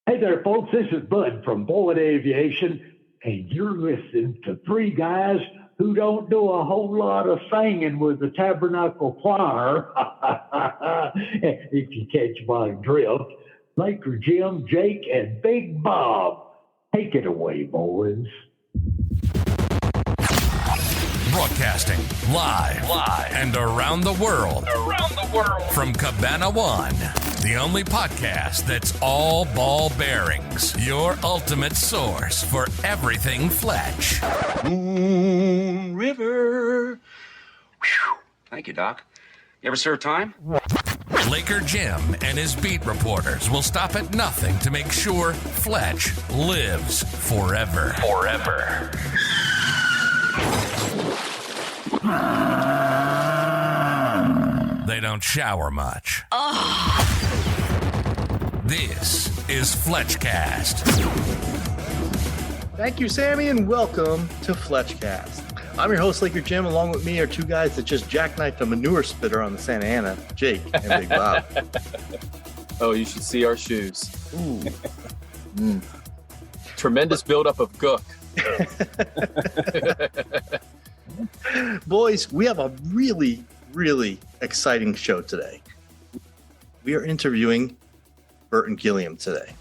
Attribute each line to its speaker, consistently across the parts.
Speaker 1: Hey there, folks. This is Bud from Bullet Aviation, and you're listening to three guys who don't do a whole lot of singing with the Tabernacle Choir. If you catch my drift, Laker Jim, Jake, and Big Bob. Take it away, boys.
Speaker 2: Broadcasting live and around the world. From Cabana One, the only podcast that's all ball bearings. Your ultimate source for everything Fletch.
Speaker 3: Moon River. Whew. Thank you, Doc. You ever serve time?
Speaker 2: Laker Jim and his beat reporters will stop at nothing to make sure Fletch lives forever. They don't shower much. This is FletchCast.
Speaker 4: Thank you, Sammy, and welcome to FletchCast. I'm your host, Laker Jim. Along with me are two guys that just jackknifed a manure spitter on the Santa Ana, Jake and Big Bob.
Speaker 5: Oh, you should see our shoes.
Speaker 4: Ooh.
Speaker 5: Tremendous buildup of gook.
Speaker 4: Boys, we have a really, really exciting show today. We are interviewing Burton Gilliam today.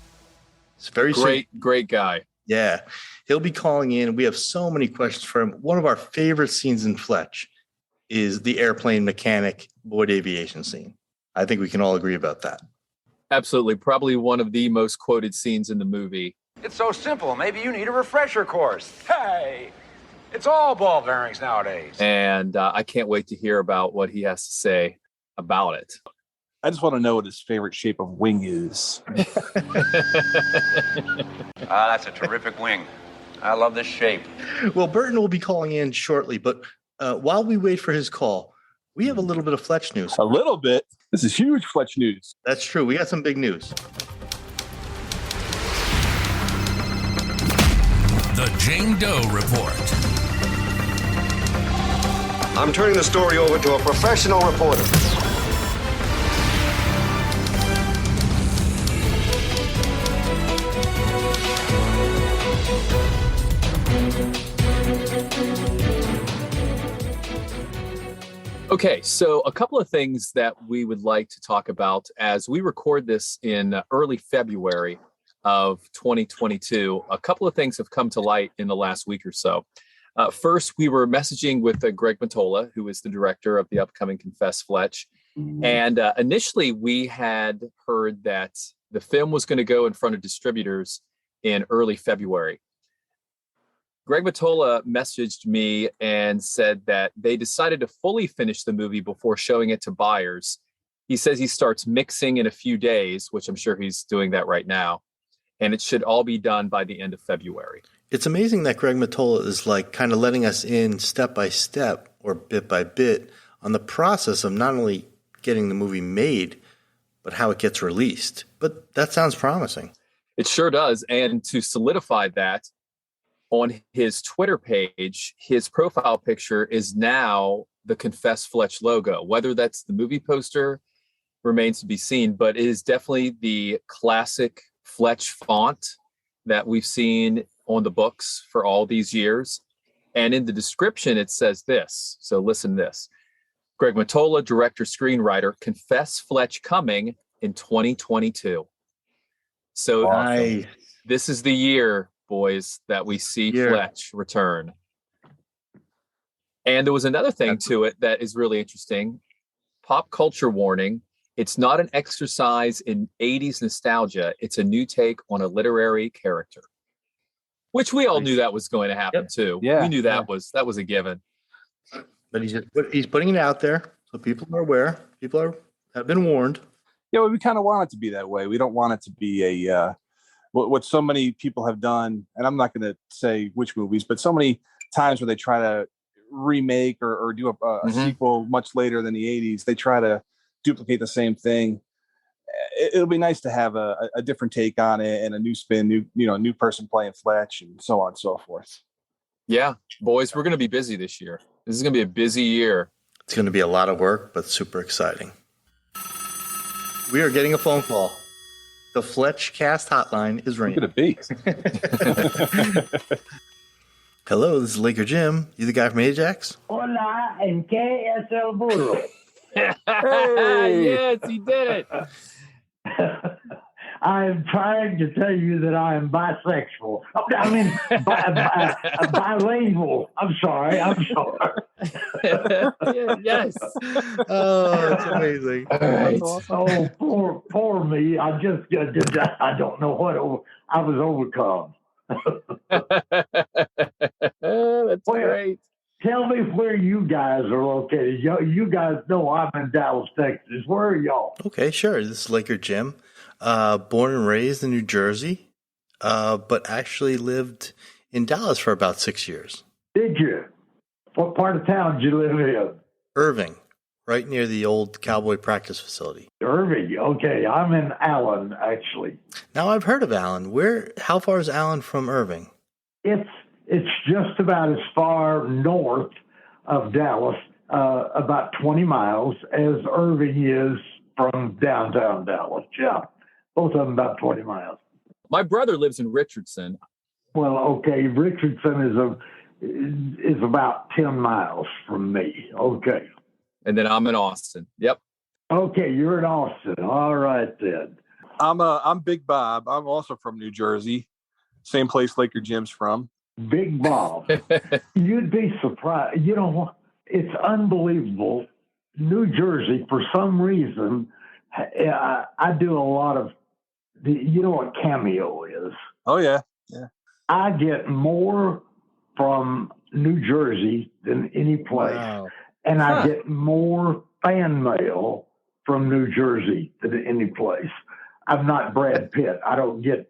Speaker 4: It's very
Speaker 5: great guy.
Speaker 4: Yeah, he'll be calling in. We have so many questions for him. One of our favorite scenes in Fletch is the airplane mechanic Boyd aviation scene. I think we can all agree about that.
Speaker 5: Absolutely. Probably one of the most quoted scenes in the movie.
Speaker 6: It's so simple. Maybe you need a refresher course. Hey, it's all ball bearings nowadays.
Speaker 5: And I can't wait to hear about what he has to say about it.
Speaker 7: I just want to know what his favorite shape of wing is.
Speaker 6: That's a terrific wing. I love this shape.
Speaker 4: Well, Burton will be calling in shortly, but while we wait for his call, we have a little bit of Fletch news.
Speaker 7: A little bit? This is huge Fletch news.
Speaker 4: That's true. We got some big news.
Speaker 2: The Jane Doe Report.
Speaker 8: I'm turning the story over to a professional reporter.
Speaker 5: Okay, so a couple of things that we would like to talk about as we record this in early February of 2022. A couple of things have come to light in the last week or so. First, we were messaging with Greg Mottola, who is the director of the upcoming Confess Fletch. And initially, we had heard that the film was going to go in front of distributors in early February. Greg Mottola messaged me and said that they decided to fully finish the movie before showing it to buyers. He says he starts mixing in a few days, which I'm sure he's doing that right now. And it should all be done by the end of February.
Speaker 4: It's amazing that Greg Mottola is like kind of letting us in step by step or bit by bit on the process of not only getting the movie made, but how it gets released. But that sounds promising.
Speaker 5: It sure does. And to solidify that, on his Twitter page, his profile picture is now the Confess Fletch logo. Whether that's the movie poster remains to be seen, but it is definitely the classic Fletch font that we've seen on the books for all these years. And in the description, it says this. So listen to this. Greg Mottola, director, screenwriter, Confess Fletch coming in 2022. So
Speaker 4: Nice.
Speaker 5: This is the year, boys, that we see Fletch return. And there was another thing to it that is really interesting. Pop culture warning. It's not an exercise in 80s nostalgia. It's a new take on a literary character, which we all knew that was going to happen too.
Speaker 7: Yeah,
Speaker 5: we knew that was a given.
Speaker 4: But he's putting it out there so people are aware. Have been warned.
Speaker 7: Yeah, well, we kind of want it to be that way. We don't want it to be a what so many people have done, and I'm not going to say which movies, but so many times where they try to remake or do a sequel much later than the 80s, they try to duplicate the same thing. It'll be nice to have a different take on it and a new spin, new person playing Fletch and so on and so forth.
Speaker 5: Yeah, boys, we're going to be busy this year. This is going to be a busy year.
Speaker 4: It's going to be a lot of work, but super exciting. We are getting a phone call. The FletchCast hotline is ringing.
Speaker 7: Look at it be.
Speaker 4: Hello, this is Laker Jim. You the guy from Ajax?
Speaker 1: Hola, en qué es el burro?
Speaker 5: Yes, he did it.
Speaker 1: I'm trying to tell you that I am bisexual. I mean, bilingual. I'm sorry.
Speaker 5: Yes.
Speaker 4: Oh, that's amazing.
Speaker 5: Right.
Speaker 1: Oh, poor me. I don't know what I was overcome.
Speaker 5: That's great.
Speaker 1: Tell me where you guys are located. You guys know I'm in Dallas, Texas. Where are y'all?
Speaker 4: Okay, sure. This is Laker Jim. Born and raised in New Jersey, but actually lived in Dallas for about 6 years.
Speaker 1: Did you? What part of town did you live in?
Speaker 4: Irving, right near the old cowboy practice facility.
Speaker 1: Irving. Okay, I'm in Allen, actually.
Speaker 4: Now, I've heard of Allen. How far is Allen from Irving?
Speaker 1: It's just about as far north of Dallas, about 20 miles, as Irving is from downtown Dallas. Yeah, both of them about 20 miles.
Speaker 5: My brother lives in Richardson.
Speaker 1: Well, okay, Richardson is about 10 miles from me. Okay.
Speaker 5: And then I'm in Austin. Yep.
Speaker 1: Okay, you're in Austin. All right then.
Speaker 7: I'm Big Bob. I'm also from New Jersey. Same place Laker Jim's from.
Speaker 1: Big Bob. You'd be surprised. You know, it's unbelievable. New Jersey, for some reason, I do a lot of, you know what Cameo is?
Speaker 7: Oh, yeah.
Speaker 1: I get more from New Jersey than any place.
Speaker 5: Wow.
Speaker 1: And I get more fan mail from New Jersey than any place. I'm not Brad Pitt. I don't get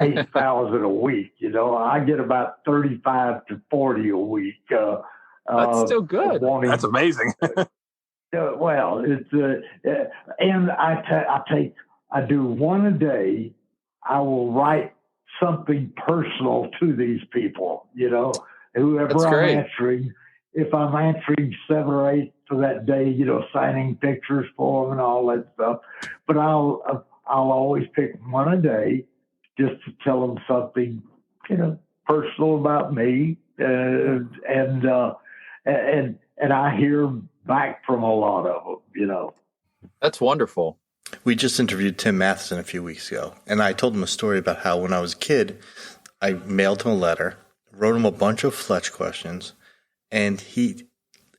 Speaker 1: 8,000 a week. You know, I get about 35 to 40 a week.
Speaker 5: That's still good.
Speaker 7: That's amazing.
Speaker 1: Well, it's and I do one a day. I will write something personal to these people. You know, whoever
Speaker 5: That's
Speaker 1: I'm
Speaker 5: great.
Speaker 1: answering. If I'm answering 7 or 8 for that day, you know, signing pictures for them and all that stuff. But I'll always pick one a day just to tell them something, you know, personal about me, and I hear back from a lot of them, you know.
Speaker 5: That's wonderful.
Speaker 4: We just interviewed Tim Matheson a few weeks ago, and I told him a story about how when I was a kid, I mailed him a letter, wrote him a bunch of Fletch questions, and he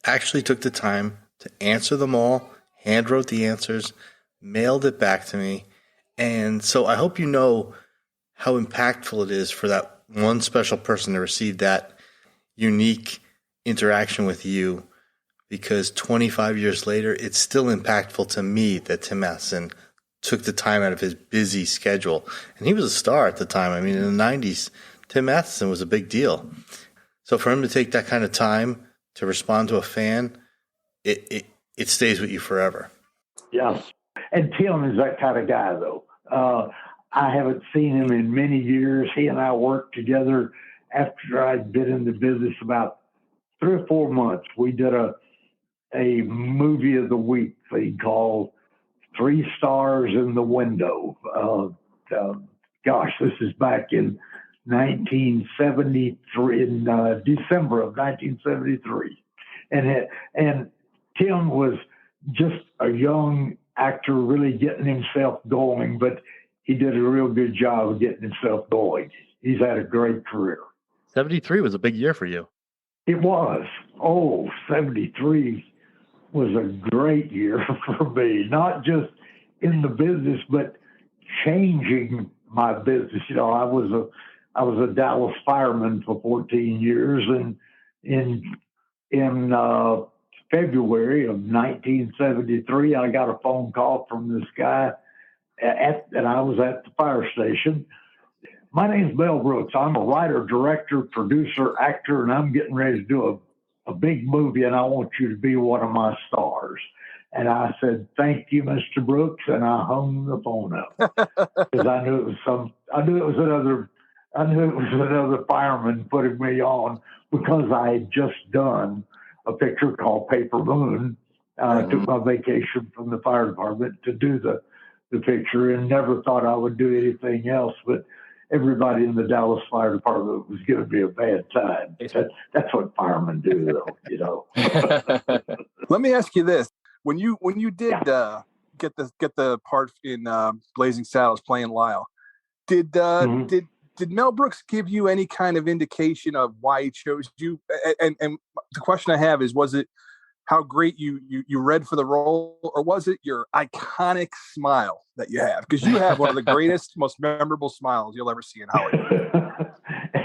Speaker 4: actually took the time to answer them all, hand wrote the answers, mailed it back to me. And so I hope you know how impactful it is for that one special person to receive that unique interaction with you, because 25 years later, it's still impactful to me that Tim Matheson took the time out of his busy schedule. And he was a star at the time. I mean, in the 90s, Tim Matheson was a big deal. So for him to take that kind of time to respond to a fan, it stays with you forever.
Speaker 1: Yes. And Tim is that kind of guy, though. I haven't seen him in many years. He and I worked together after I'd been in the business about 3 or 4 months. We did a movie of the week thing called 3 Stars in the Window. Gosh, this is back in 1973, in December of 1973. And Tim was just a young actor really getting himself going, but he did a real good job of getting himself going. He's had a great career.
Speaker 4: 73 was a big year for you.
Speaker 1: It was. 73 was a great year for me, not just in the business, but changing my business. You know, I was a Dallas fireman for 14 years, and in February of 1973, I got a phone call from this guy, and I was at the fire station. My name's Mel Brooks. I'm a writer, director, producer, actor, and I'm getting ready to do a big movie, and I want you to be one of my stars. And I said, "Thank you, Mr. Brooks," and I hung the phone up because I knew it was another fireman putting me on, because I had just done a picture called Paper Moon. I took my vacation from the fire department to do the the picture and never thought I would do anything else. But everybody in the Dallas Fire Department was giving me a bad time. That's what firemen do, though, you know.
Speaker 7: Let me ask you this: when you did get the part in Blazing Saddles playing Lyle, did Mel Brooks give you any kind of indication of why he chose you? And the question I have is, was it how great you read for the role, or was it your iconic smile that you have? Because you have one of the greatest, most memorable smiles you'll ever see in Hollywood.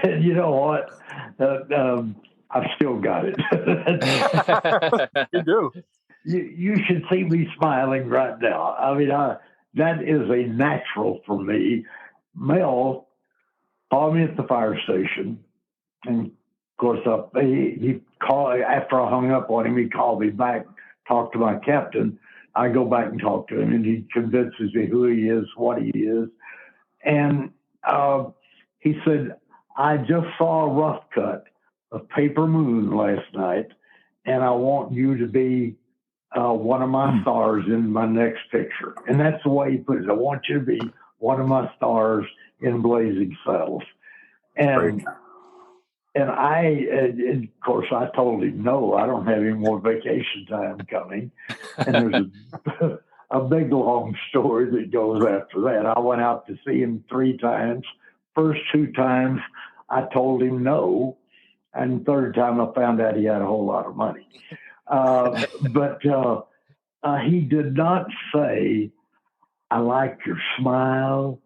Speaker 1: And you know what? I've still got it.
Speaker 7: You do.
Speaker 1: You should see me smiling right now. I mean, that is a natural for me. Mel called me at the fire station, and of course, he called after I hung up on him. He called me back, talked to my captain. I go back and talk to him, and he convinces me who he is, what he is, and he said, "I just saw a rough cut of Paper Moon last night, and I want you to be one of my stars in my next picture." And that's the way he put it. I want you to be one of my stars in Blazing Saddles. And of course, I told him, no, I don't have any more vacation time coming. And there's a big, long story that goes after that. I went out to see him 3 times. First 2 times, I told him no. And third time, I found out he had a whole lot of money. But he did not say, "I like your smile.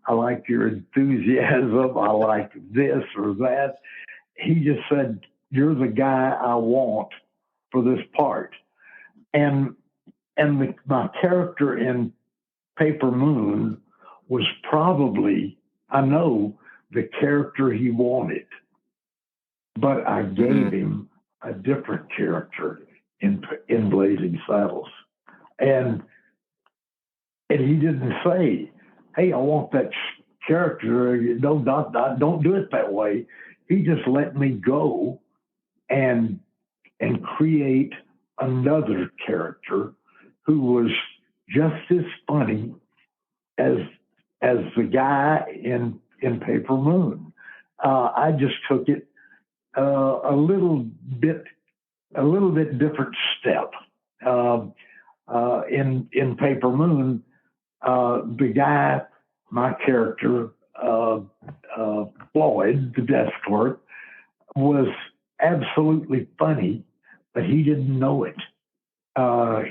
Speaker 1: I like your enthusiasm. I like this or that." He just said, "You're the guy I want for this part." And my character in Paper Moon was probably, I know, the character he wanted. But I gave him a different character in Blazing Saddles. And he didn't say, "Hey, I want that character." No, don't do it that way. He just let me go and create another character who was just as funny as the guy in Paper Moon. I just took it a little bit different step. In Paper Moon, the guy, my character, Floyd, the desk clerk, was absolutely funny, but he didn't know it.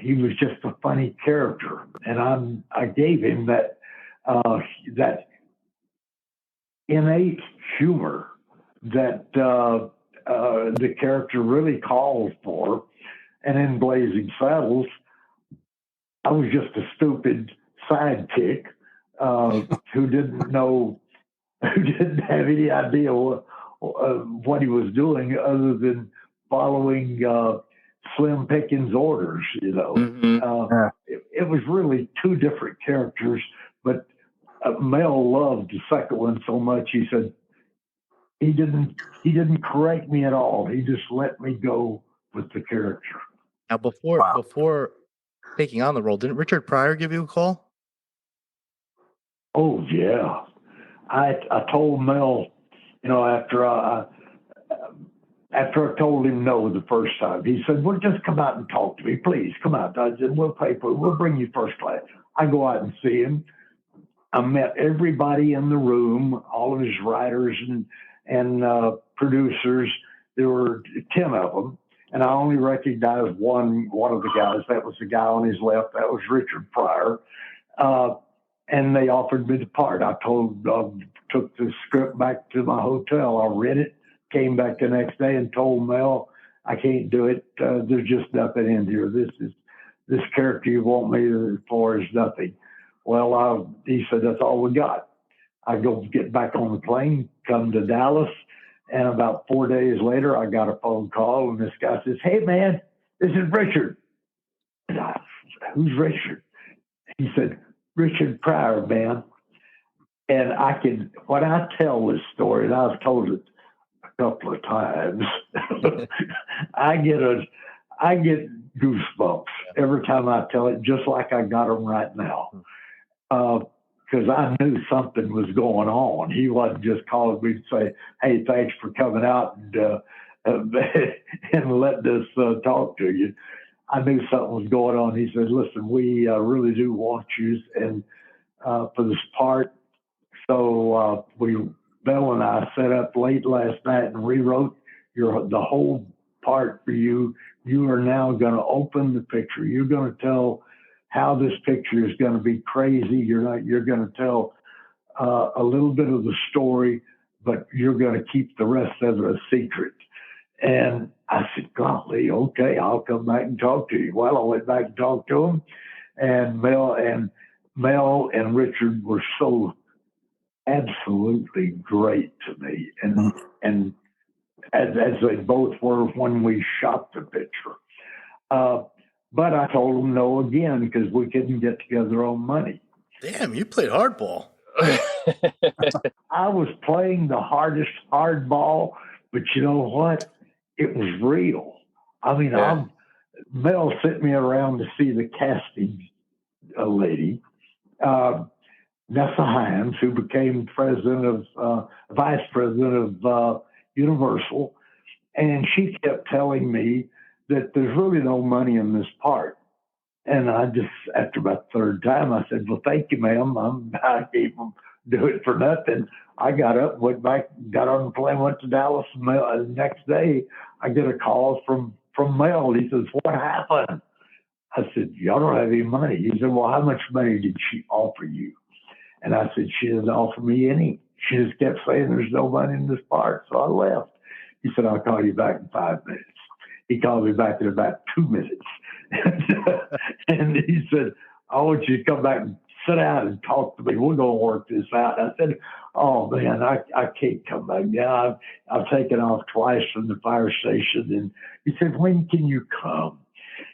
Speaker 1: He was just a funny character, and I gave him that innate humor that the character really calls for. And in Blazing Saddles, I was just a stupid sidekick who didn't have any idea what he was doing other than following Slim Pickens' orders. You know, it was really 2 different characters, but Mel loved the second one so much. He said he didn't correct me at all. He just let me go with the character.
Speaker 4: Now, before taking on the role, didn't Richard Pryor give you a call?
Speaker 1: Oh yeah, I told Mel, you know, after I told him no the first time, he said, "Well, just come out and talk to me, please. Come out. I said, we'll bring you first class." I go out and see him. I met everybody in the room, all of his writers and producers. There were 10 of them. And I only recognized one of the guys. That was the guy on his left. That was Richard Pryor. And they offered me the part. I took the script back to my hotel. I read it, came back the next day and told Mel, "I can't do it. There's just nothing in here. This character you want me for is nothing." Well, he said, "That's all we got." I go get back on the plane, come to Dallas. And about 4 days later, I got a phone call, and this guy says, "Hey, man, this is Richard." And I said, "Who's Richard?" He said, "Richard Pryor, man." And when I tell this story, and I've told it a couple of times, I get goosebumps every time I tell it, just like I got them right now. because I knew something was going on. He wasn't just calling me to say, "Hey, thanks for coming out and and letting us talk to you." I knew something was going on. He said, "Listen, we really do want you and for this part." So Mel and I sat up late last night and rewrote the whole part for you. You are now going to open the picture. You're going to tell how this picture is going to be crazy. You're going to tell a little bit of the story, but you're going to keep the rest of it a secret. And I said, "Golly, okay, I'll come back and talk to you." Well, I went back and talked to him, and Mel and Richard were so absolutely great to me, and as they both were when we shot the picture. But I told them no again because we couldn't get together on money.
Speaker 4: Damn, you played hardball.
Speaker 1: I was playing the hardest hardball, but you know what? It was real. I mean, Mel sent me around to see the casting lady, Nessa Hines, who became vice president of Universal, and she kept telling me that there's really no money in this part. And I just, after about the third time, I said, "Well, thank you, ma'am. I can't do it for nothing." I got up, went back, got on the plane, went to Dallas. The next day, I get a call from Mel. He says, "What happened?" I said, "Y'all don't have any money." He said, "Well, how much money did she offer you?" And I said, "She didn't offer me any. She just kept saying there's no money in this part." So I left. He said, "I'll call you back in 5 minutes." He called me back in about 2 minutes. And he said, "I want you to come back and sit down and talk to me. We're going to work this out." I said, "Oh, man, I can't come back now. I've taken off twice from the fire station." And he said, "When can you come?"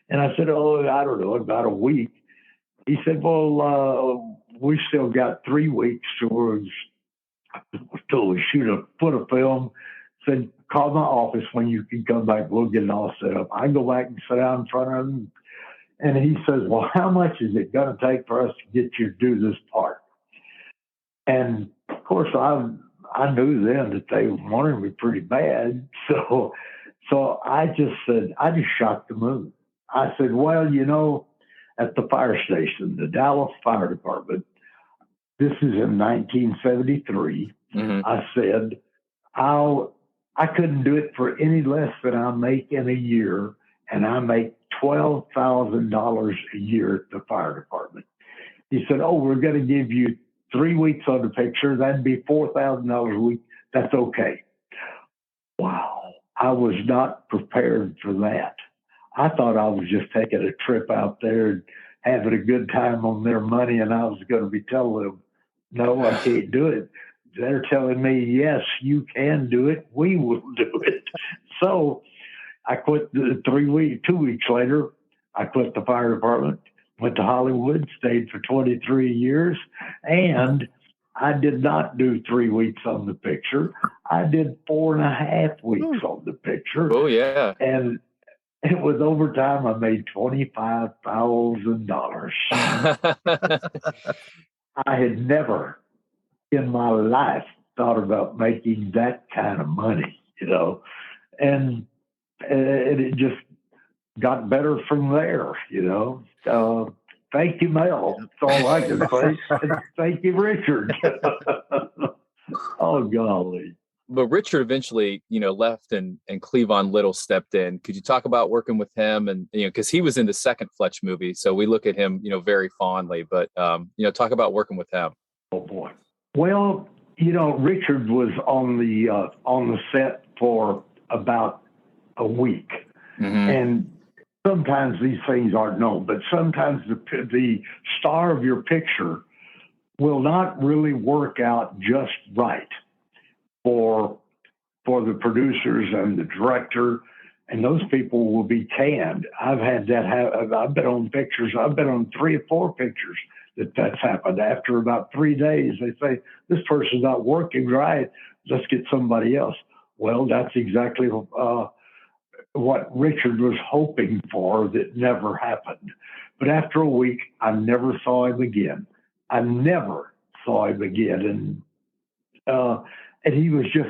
Speaker 1: And I said, "Oh, I don't know, about a week." He said, "Well, we still got 3 weeks till we shoot a foot of film." Said, "Call my office when you can come back. We'll get it all set up." I go back and sit down in front of him. And he says, "Well, how much is it going to take for us to get you to do this part?" And of course, I knew then that they wanted me pretty bad. So I just said, I just shot the moon. I said, "Well, at the fire station, the Dallas Fire Department, this is in 1973. I said, I couldn't do it for any less than I make in a year, and I make $12,000 a year at the fire department." He said, "Oh, we're going to give you 3 weeks on the picture. That'd be $4,000 a week. That's okay." Wow. I was not prepared for that. I thought I was just taking a trip out there and having a good time on their money, and I was going to be telling them, "No, I can't do it." They're telling me, "Yes, you can do it. We will do it." So I quit 2 weeks later. I quit the fire department, went to Hollywood, stayed for 23 years, and I did not do 3 weeks on the picture. I did 4.5 weeks on the picture.
Speaker 5: Oh, yeah.
Speaker 1: And it was overtime. I made $25,000. I had never in my life thought about making that kind of money, and it just got better from there, Thank you, Mel. That's all I can say. Thank you, Richard. Oh, golly.
Speaker 5: But Richard eventually, left and Cleavon Little stepped in. Could you talk about working with him? And, because he was in the second Fletch movie, so we look at him, very fondly, but, talk about working with him.
Speaker 1: Oh, boy. Well, Richard was on the set for about a week. And sometimes these things aren't known, but sometimes the star of your picture will not really work out just right for the producers and the director, and those people will be canned. I've had that happen. I've been on pictures. I've been on 3 or 4 pictures that's happened. After about 3 days, they say, "This person's not working right. Let's get somebody else." Well, that's exactly what Richard was hoping for that never happened. But after a week, I never saw him again. I never saw him again. And he was just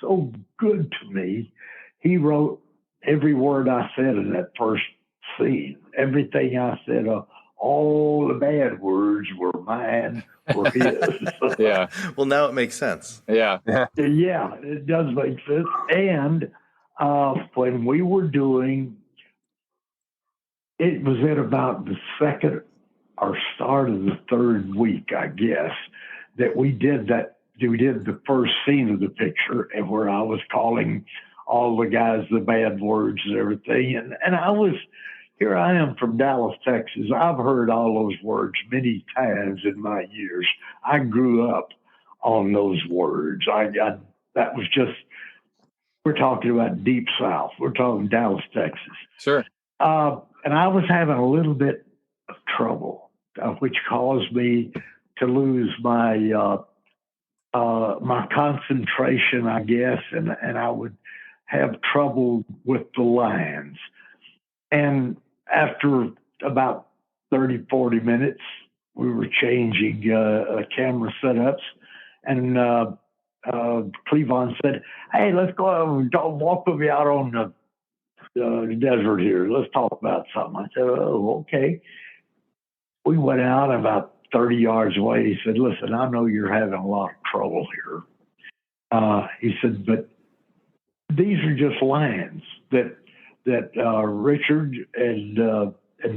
Speaker 1: so good to me. He wrote every word I said in that first scene. Everything I said, all the bad words were mine, were his.
Speaker 5: Yeah.
Speaker 4: Well, now it makes sense.
Speaker 5: Yeah.
Speaker 1: Yeah, it does make sense. And when we were doing, it was at about the second or start of the third week, I guess, that we did that. We did the first scene of the picture, and where I was calling all the guys the bad words and everything. And here I am from Dallas, Texas. I've heard all those words many times in my years. I grew up on those words. That was just, we're talking about Deep South. We're talking Dallas, Texas.
Speaker 5: Sure.
Speaker 1: And I was having a little bit of trouble, which caused me to lose my my concentration, I guess, and I would have trouble with the lines. And after about 30, 40 minutes, we were changing camera setups, and Cleavon said, "Hey, let's go and walk with me out on the desert here. Let's talk about something." I said, "Oh, okay." We went out about 30 yards away. He said, "Listen, I know you're having a lot of trouble here." He said, "But these are just lines that Richard and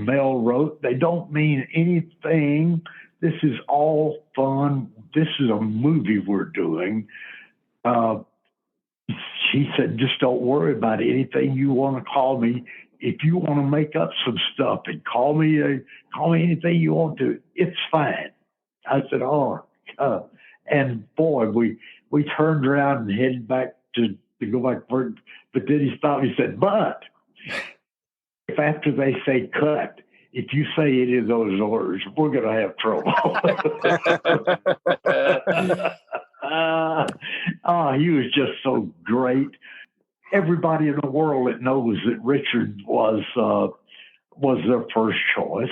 Speaker 1: Mel wrote. They don't mean anything. This is all fun. This is a movie we're doing." She said, "Just don't worry about anything you want to call me. If you want to make up some stuff and call me anything you want to, it's fine." I said, "Oh," and boy, we turned around and headed back to go back for it. But then he stopped. He said, "But if after they say cut, if you say any of those words, we're going to have trouble." He was just so great. Everybody in the world that knows that Richard was their first choice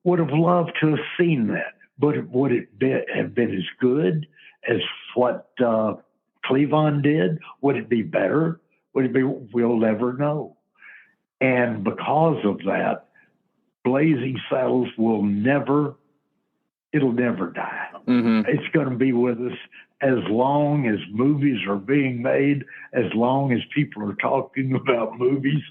Speaker 1: would have loved to have seen that. But would it have been as good as what Cleavon did? Would it be better? Would it be? We'll never know. And because of that, Blazing Saddles it'll never die.
Speaker 5: Mm-hmm.
Speaker 1: It's going to be with us as long as movies are being made, as long as people are talking about movies.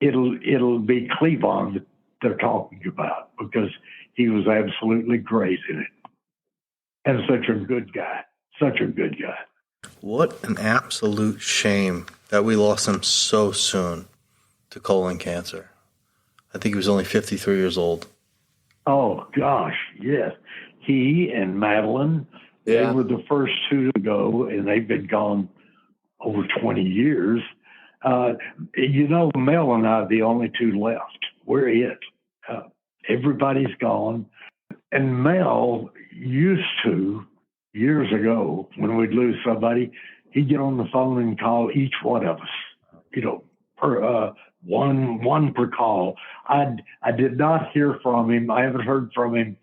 Speaker 1: It'll be Cleavon that they're talking about, because he was absolutely great in it. And such a good guy. Such a good guy.
Speaker 4: What an absolute shame that we lost him so soon to colon cancer. I think he was only 53 years old.
Speaker 1: Oh, gosh, yes. He and Madeline, they were the first two to go, and they've been gone over 20 years. Mel and I are the only two left. We're it. Everybody's gone. And Mel used to, years ago, when we'd lose somebody, he'd get on the phone and call each one of us, per one per call. I did not hear from him. I haven't heard from him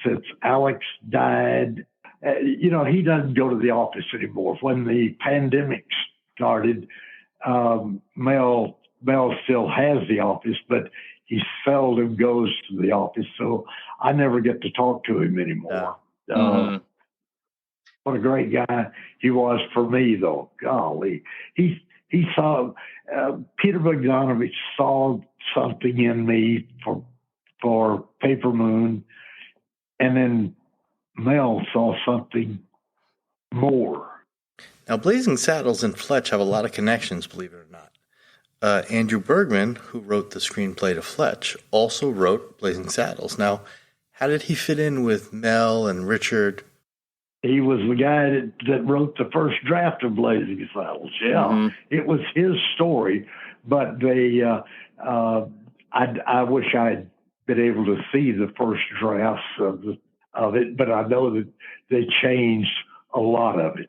Speaker 1: since Alex died. He doesn't go to the office anymore. When the pandemic started, Mel still has the office, but he seldom goes to the office, so I never get to talk to him anymore. What a great guy he was for me, though. Golly, he saw Peter Bogdanovich saw something in me for Paper Moon, and then Mel saw something more.
Speaker 4: Now, Blazing Saddles and Fletch have a lot of connections, believe it or not. Andrew Bergman, who wrote the screenplay to Fletch, also wrote Blazing Saddles. Now, how did he fit in with Mel and Richard?
Speaker 1: He was the guy that wrote the first draft of Blazing Saddles. Yeah, It was his story, but I wish I'd been able to see the first drafts of it, but I know that they changed a lot of it.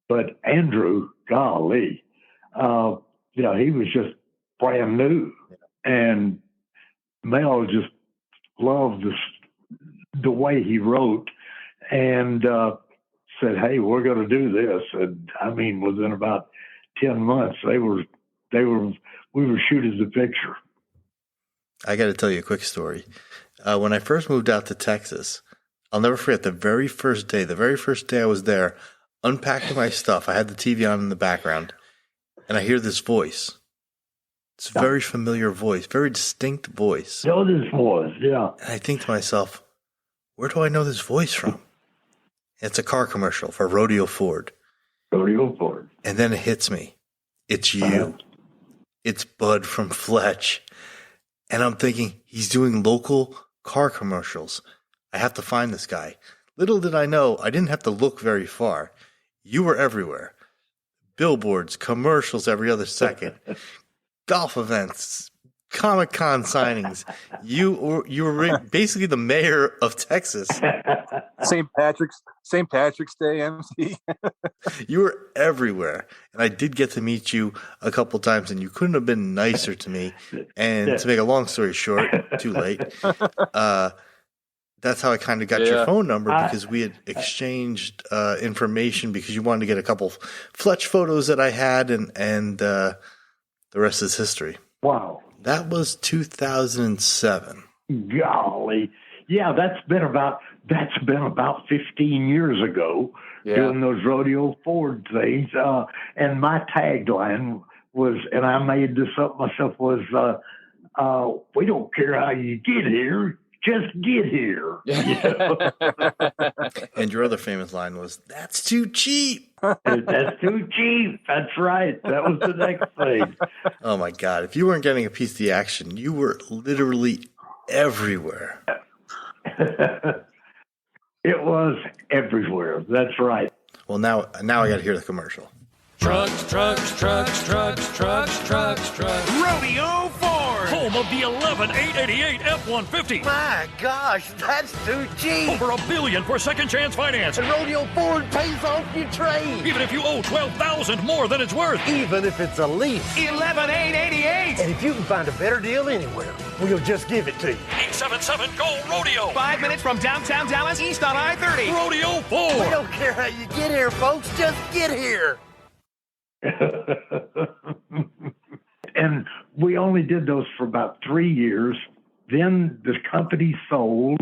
Speaker 1: But Andrew, golly, he was just brand new, and Mel just loved the way he wrote, and said, "Hey, we're going to do this." And I mean, within about 10 months, we were shooting the picture.
Speaker 4: I got to tell you a quick story. When I first moved out to Texas, I'll never forget the very first day I was there, unpacking my stuff. I had the TV on in the background, and I hear this voice. It's a very familiar voice, very distinct voice.
Speaker 1: Know this voice, yeah.
Speaker 4: And I think to myself, where do I know this voice from? It's a car commercial for Rodeo Ford.
Speaker 1: Rodeo Ford.
Speaker 4: And then it hits me. It's you. It's Bud from Fletch. And I'm thinking, he's doing local car commercials. I have to find this guy. Little did I know, I didn't have to look very far. You were everywhere. Billboards, commercials every other second. Golf events, Comic-Con signings. You were basically the mayor of Texas.
Speaker 7: St. Patrick's Day MC.
Speaker 4: You were everywhere. And I did get to meet you a couple times, and you couldn't have been nicer to me. And to make a long story short, too late, that's how I kind of got your phone number, because we had exchanged information because you wanted to get a couple Fletch photos that I had, and the rest is history.
Speaker 1: Wow.
Speaker 4: That was 2007.
Speaker 1: Golly. Yeah, that's been about 15 years ago, doing those Rodeo Ford things. And my tagline was, and I made this up myself, was, we don't care how you get here, just get here.
Speaker 4: And your other famous line was, "That's too cheap."
Speaker 1: That's too cheap. That's right. That was the next thing.
Speaker 4: Oh my God. If you weren't getting a piece of the action, you were literally everywhere.
Speaker 1: It was everywhere. That's right.
Speaker 4: Well, now I got to hear the commercial.
Speaker 9: Trucks. Rodeo Ford. Home of the 11,888 F-150.
Speaker 10: My gosh, that's too cheap.
Speaker 9: Over $1 billion for second chance finance.
Speaker 10: And Rodeo Ford pays off your trade.
Speaker 9: Even if you owe $12,000 more than it's worth.
Speaker 10: Even if it's a lease.
Speaker 6: 11,888.
Speaker 10: And if you can find a better deal anywhere, we'll just give it to you.
Speaker 9: 877-GO-RODEO.
Speaker 6: 5 minutes from downtown Dallas, east on I-30.
Speaker 9: Rodeo Ford.
Speaker 10: We don't care how you get here, folks. Just get here.
Speaker 1: And we only did those for about 3 years. Then the company sold,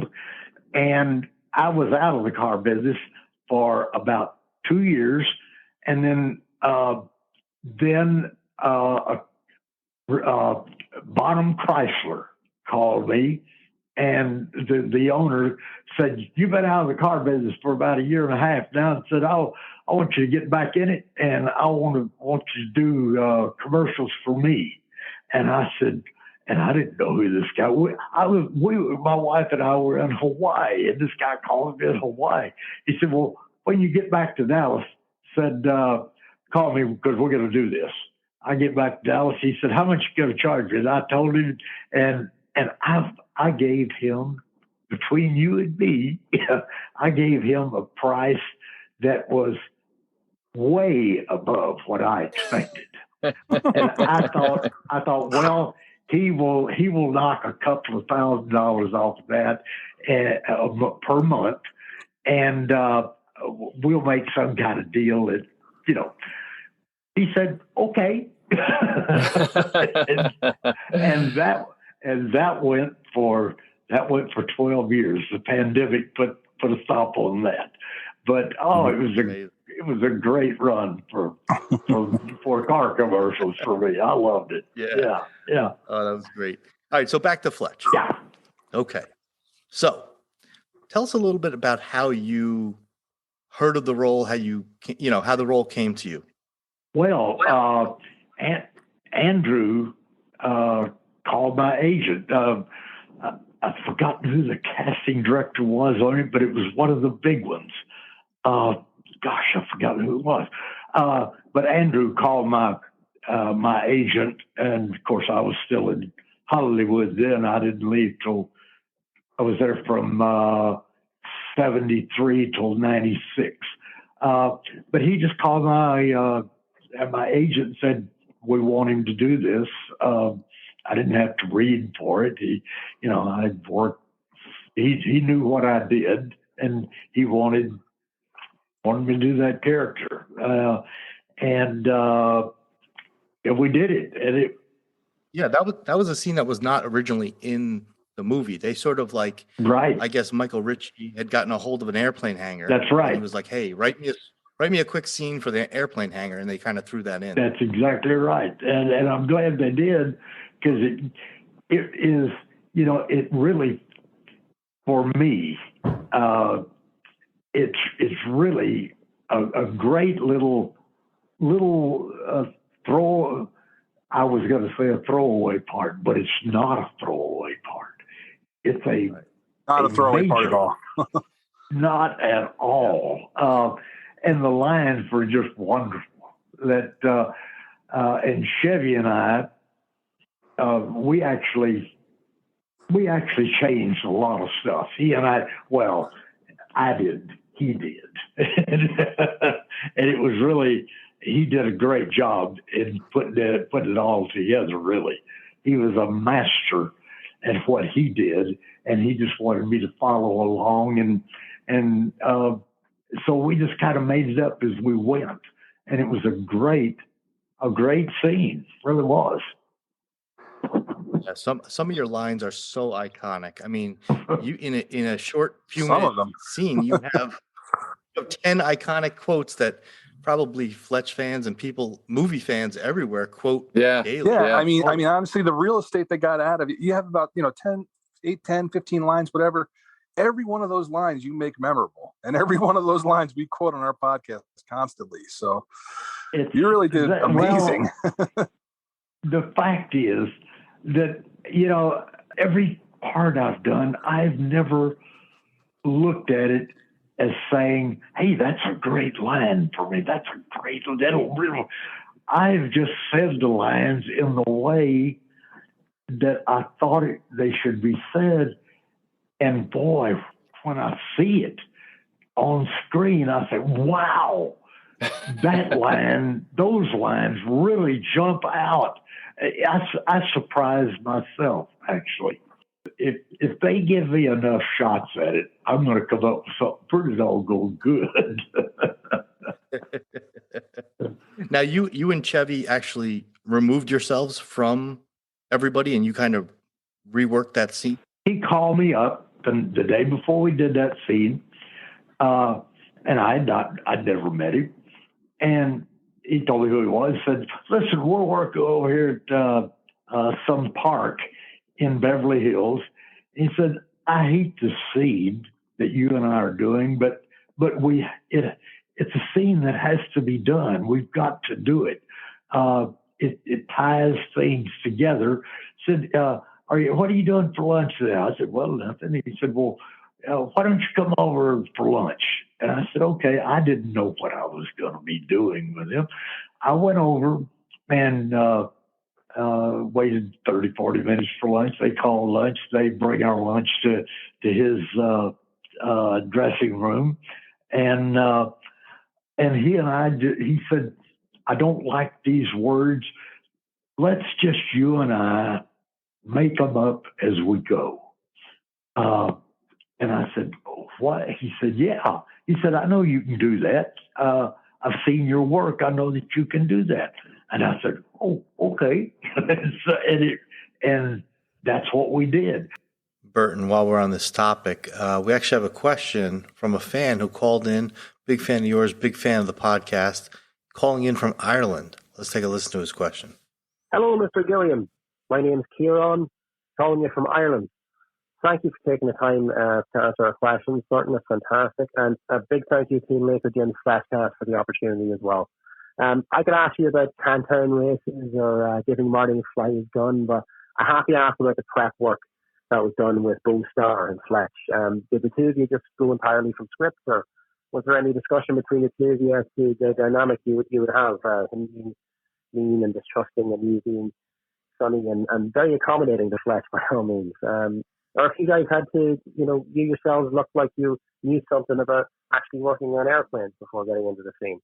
Speaker 1: and I was out of the car business for about 2 years. And then Bonham Chrysler called me, and the owner said, "You've been out of the car business for about a year and a half now," and said, "I want you to get back in it, and I want you to do commercials for me." And I said, and I didn't know who this guy was. My wife and I were in Hawaii, and this guy called me in Hawaii. He said, "Well, when you get back to Dallas," said, "call me because we're going to do this." I get back to Dallas. He said, "How much you going to charge me?" And I told him, and I gave him, between you and me, I gave him a price that was way above what I expected. And I thought, well, he will knock a couple of $1,000s off of that per month, and we'll make some kind of deal that, He said, "Okay." and that went for 12 years. The pandemic put a stop on that. But it was a great run for car commercials for me. I loved it. Yeah.
Speaker 4: Oh, that was great. All right, so back to Fletch.
Speaker 1: Yeah.
Speaker 4: Okay. So tell us a little bit about how you heard of the role, how the role came to you.
Speaker 1: Well, Andrew called my agent. I've forgotten who the casting director was on it, but it was one of the big ones. Gosh, I forgot who it was. But Andrew called my agent, and of course I was still in Hollywood then. I didn't leave till I was there from 73 till 96. But he just called my agent and said, "We want him to do this." I didn't have to read for it. I'd worked, he knew what I did, and he wanted me to do that character, and we did it, and it.
Speaker 4: Yeah, that was a scene that was not originally in the movie. They sort of like,
Speaker 1: right.
Speaker 4: I guess Michael Ritchie had gotten a hold of an airplane hangar.
Speaker 1: That's right.
Speaker 4: And he was like, "Hey, write me a quick scene for the airplane hangar," and they kind of threw that in.
Speaker 1: That's exactly right, and I'm glad they did, because it is, it really, for me, it's really a great little throw. I was going to say a throwaway part, but it's not a throwaway part. It's
Speaker 7: not a throwaway part at all.
Speaker 1: Not at all. And the lines were just wonderful. That and Chevy and I, we actually changed a lot of stuff. He and I, well, I did. He did, and it was really. He did a great job in putting it all together, really. He was a master at what he did, and he just wanted me to follow along. And so we just kind of made it up as we went. And it was a great scene. It really was.
Speaker 4: Yeah, some of your lines are so iconic. I mean, you in a short few
Speaker 7: Some
Speaker 4: minute
Speaker 7: of them.
Speaker 4: scene, you have 10 iconic quotes that probably Fletch fans and movie fans everywhere quote daily.
Speaker 7: Yeah. I mean, honestly, the real estate they got out of it, you have about, 10, 15 lines, whatever. Every one of those lines you make memorable. And every one of those lines we quote on our podcast constantly. So you really did amazing.
Speaker 1: Well, the fact is that, every part I've done, I've never looked at it as saying, "Hey, that's a great line for me. That's a great little." I've just said the lines in the way that I thought they should be said. And boy, when I see it on screen, I say, "Wow, that line, those lines really jump out." I surprised myself, actually. If they give me enough shots at it, I'm going to come up with something pretty doggone good.
Speaker 4: Now, you and Chevy actually removed yourselves from everybody, and you kind of reworked that scene.
Speaker 1: He called me up the day before we did that scene, and I'd never met him, and he told me who he was. Said, "Listen, we're working over here at some park in Beverly Hills." He said, "I hate the scene that you and I are doing, but it's a scene that has to be done. We've got to do it. It ties things together." He said, "What are you doing for lunch today?" I said, "Well, nothing." He said, "Well, why don't you come over for lunch?" And I said, "Okay." I didn't know what I was going to be doing with him. I went over and waited 30, 40 minutes for lunch. They call lunch. They bring our lunch to his dressing room. And he and I, he said, "I don't like these words. Let's just you and I make them up as we go." And I said, "What?" He said, "Yeah." He said, "I know you can do that. I've seen your work. I know that you can do that." And I said, "Oh, okay." and that's what we did.
Speaker 4: Burton, while we're on this topic, we actually have a question from a fan who called in. Big fan of yours, big fan of the podcast, calling in from Ireland. Let's take a listen to his question.
Speaker 11: Hello, Mr. Gilliam. My name's Kieran, calling you from Ireland. Thank you for taking the time to answer our questions. Burton is fantastic. And a big thank you to Laker Jim's FletchCast for the opportunity as well. I could ask you about Cantown races or giving Marty McFly his gun, but I have to ask about the prep work that was done with Beau Starr and Fletch. Did the two of you just go entirely from scripts, or was there any discussion between the two of you as to the dynamic you would have, him being mean and distrusting and you being sunny and very accommodating to Fletch by all means? Or if you guys had to, you yourselves looked like you knew something about actually working on airplanes before getting into the scene.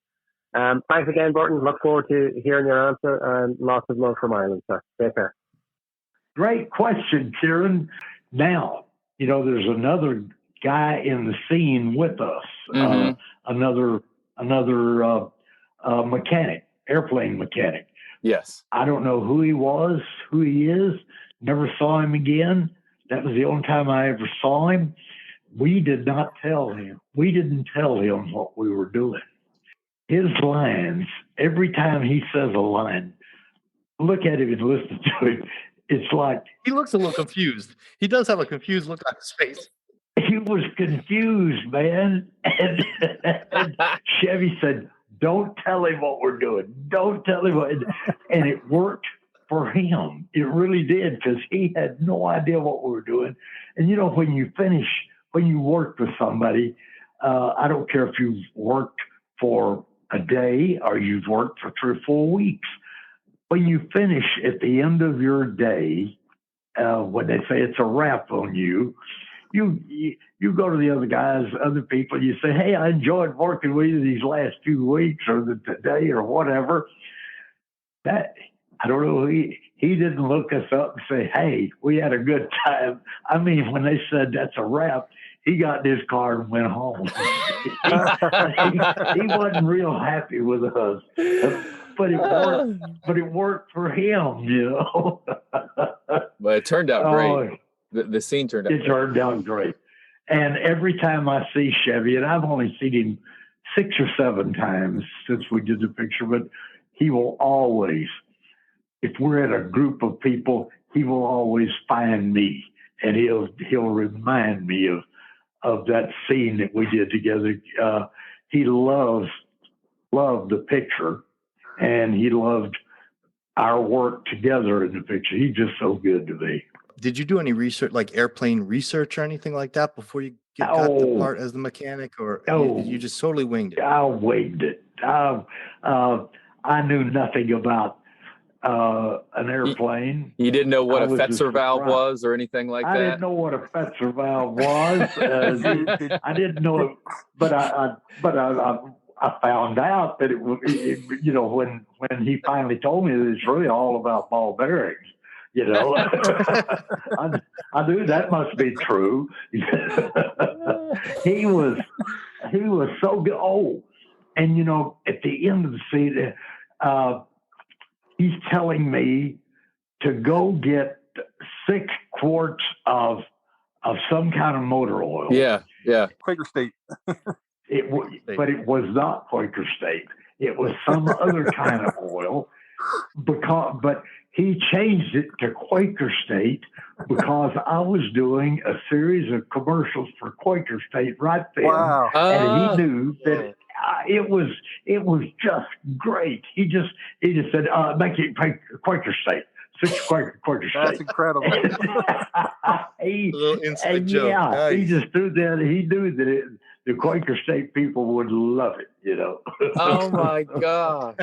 Speaker 11: Thanks again, Burton. Look forward to hearing your answer, and lots of love from Ireland, sir. Take care.
Speaker 1: Great question, Kieran. Now, there's another guy in the scene with us, another mechanic, airplane mechanic.
Speaker 5: Yes.
Speaker 1: I don't know who he was, who he is. Never saw him again. That was the only time I ever saw him. We did not tell him. We didn't tell him what we were doing. His lines, every time he says a line, look at him and listen to him. It's like...
Speaker 4: He looks a little confused. He does have a confused look on his face.
Speaker 1: He was confused, man. And Chevy said, don't tell him what we're doing. Don't tell him what... And it worked for him. It really did, because he had no idea what we were doing. And, when you finish, when you work with somebody, I don't care if you've worked for a day or you've worked for 3 or 4 weeks. When you finish at the end of your day, when they say it's a wrap on you, you go to the other guys, other people, you say, hey, I enjoyed working with you these last few weeks or today or whatever. That, I don't know, he didn't look us up and say, hey, we had a good time. I mean, when they said that's a wrap, he got in his car and went home. he wasn't real happy with us. But it worked for him,
Speaker 5: But it turned out great. The scene turned out great.
Speaker 1: It turned out great. And every time I see Chevy, and I've only seen him 6 or 7 times since we did the picture, but he will always, if we're in a group of people, he will always find me, and he'll remind me of that scene that we did together. He loved the picture, and he loved our work together in the picture. He's just so good to me.
Speaker 4: Did you do any research, like airplane research or anything like that before you got the part as the mechanic, or you just totally winged it?
Speaker 1: I winged it. I knew nothing about an airplane.
Speaker 5: You didn't know what a Fetzer valve was or anything like that?
Speaker 1: I didn't know what a Fetzer valve was. I didn't know it, but I found out that it was, when he finally told me that it's really all about ball bearings. I knew that must be true. He was so good. Oh, and at the end of the scene, he's telling me to go get 6 quarts of some kind of motor oil.
Speaker 5: Yeah.
Speaker 7: Quaker State.
Speaker 1: But it was not Quaker State. It was some other kind of oil. But he changed it to Quaker State because I was doing a series of commercials for Quaker State right then. Wow. And he knew that it was just great. He just said, make it Quaker State. 6 Quaker State.
Speaker 7: That's incredible.
Speaker 1: A
Speaker 4: little inside joke.
Speaker 1: Yeah,
Speaker 4: nice.
Speaker 1: He just knew that. He knew that the Quaker State people would love it,
Speaker 5: Oh my gosh.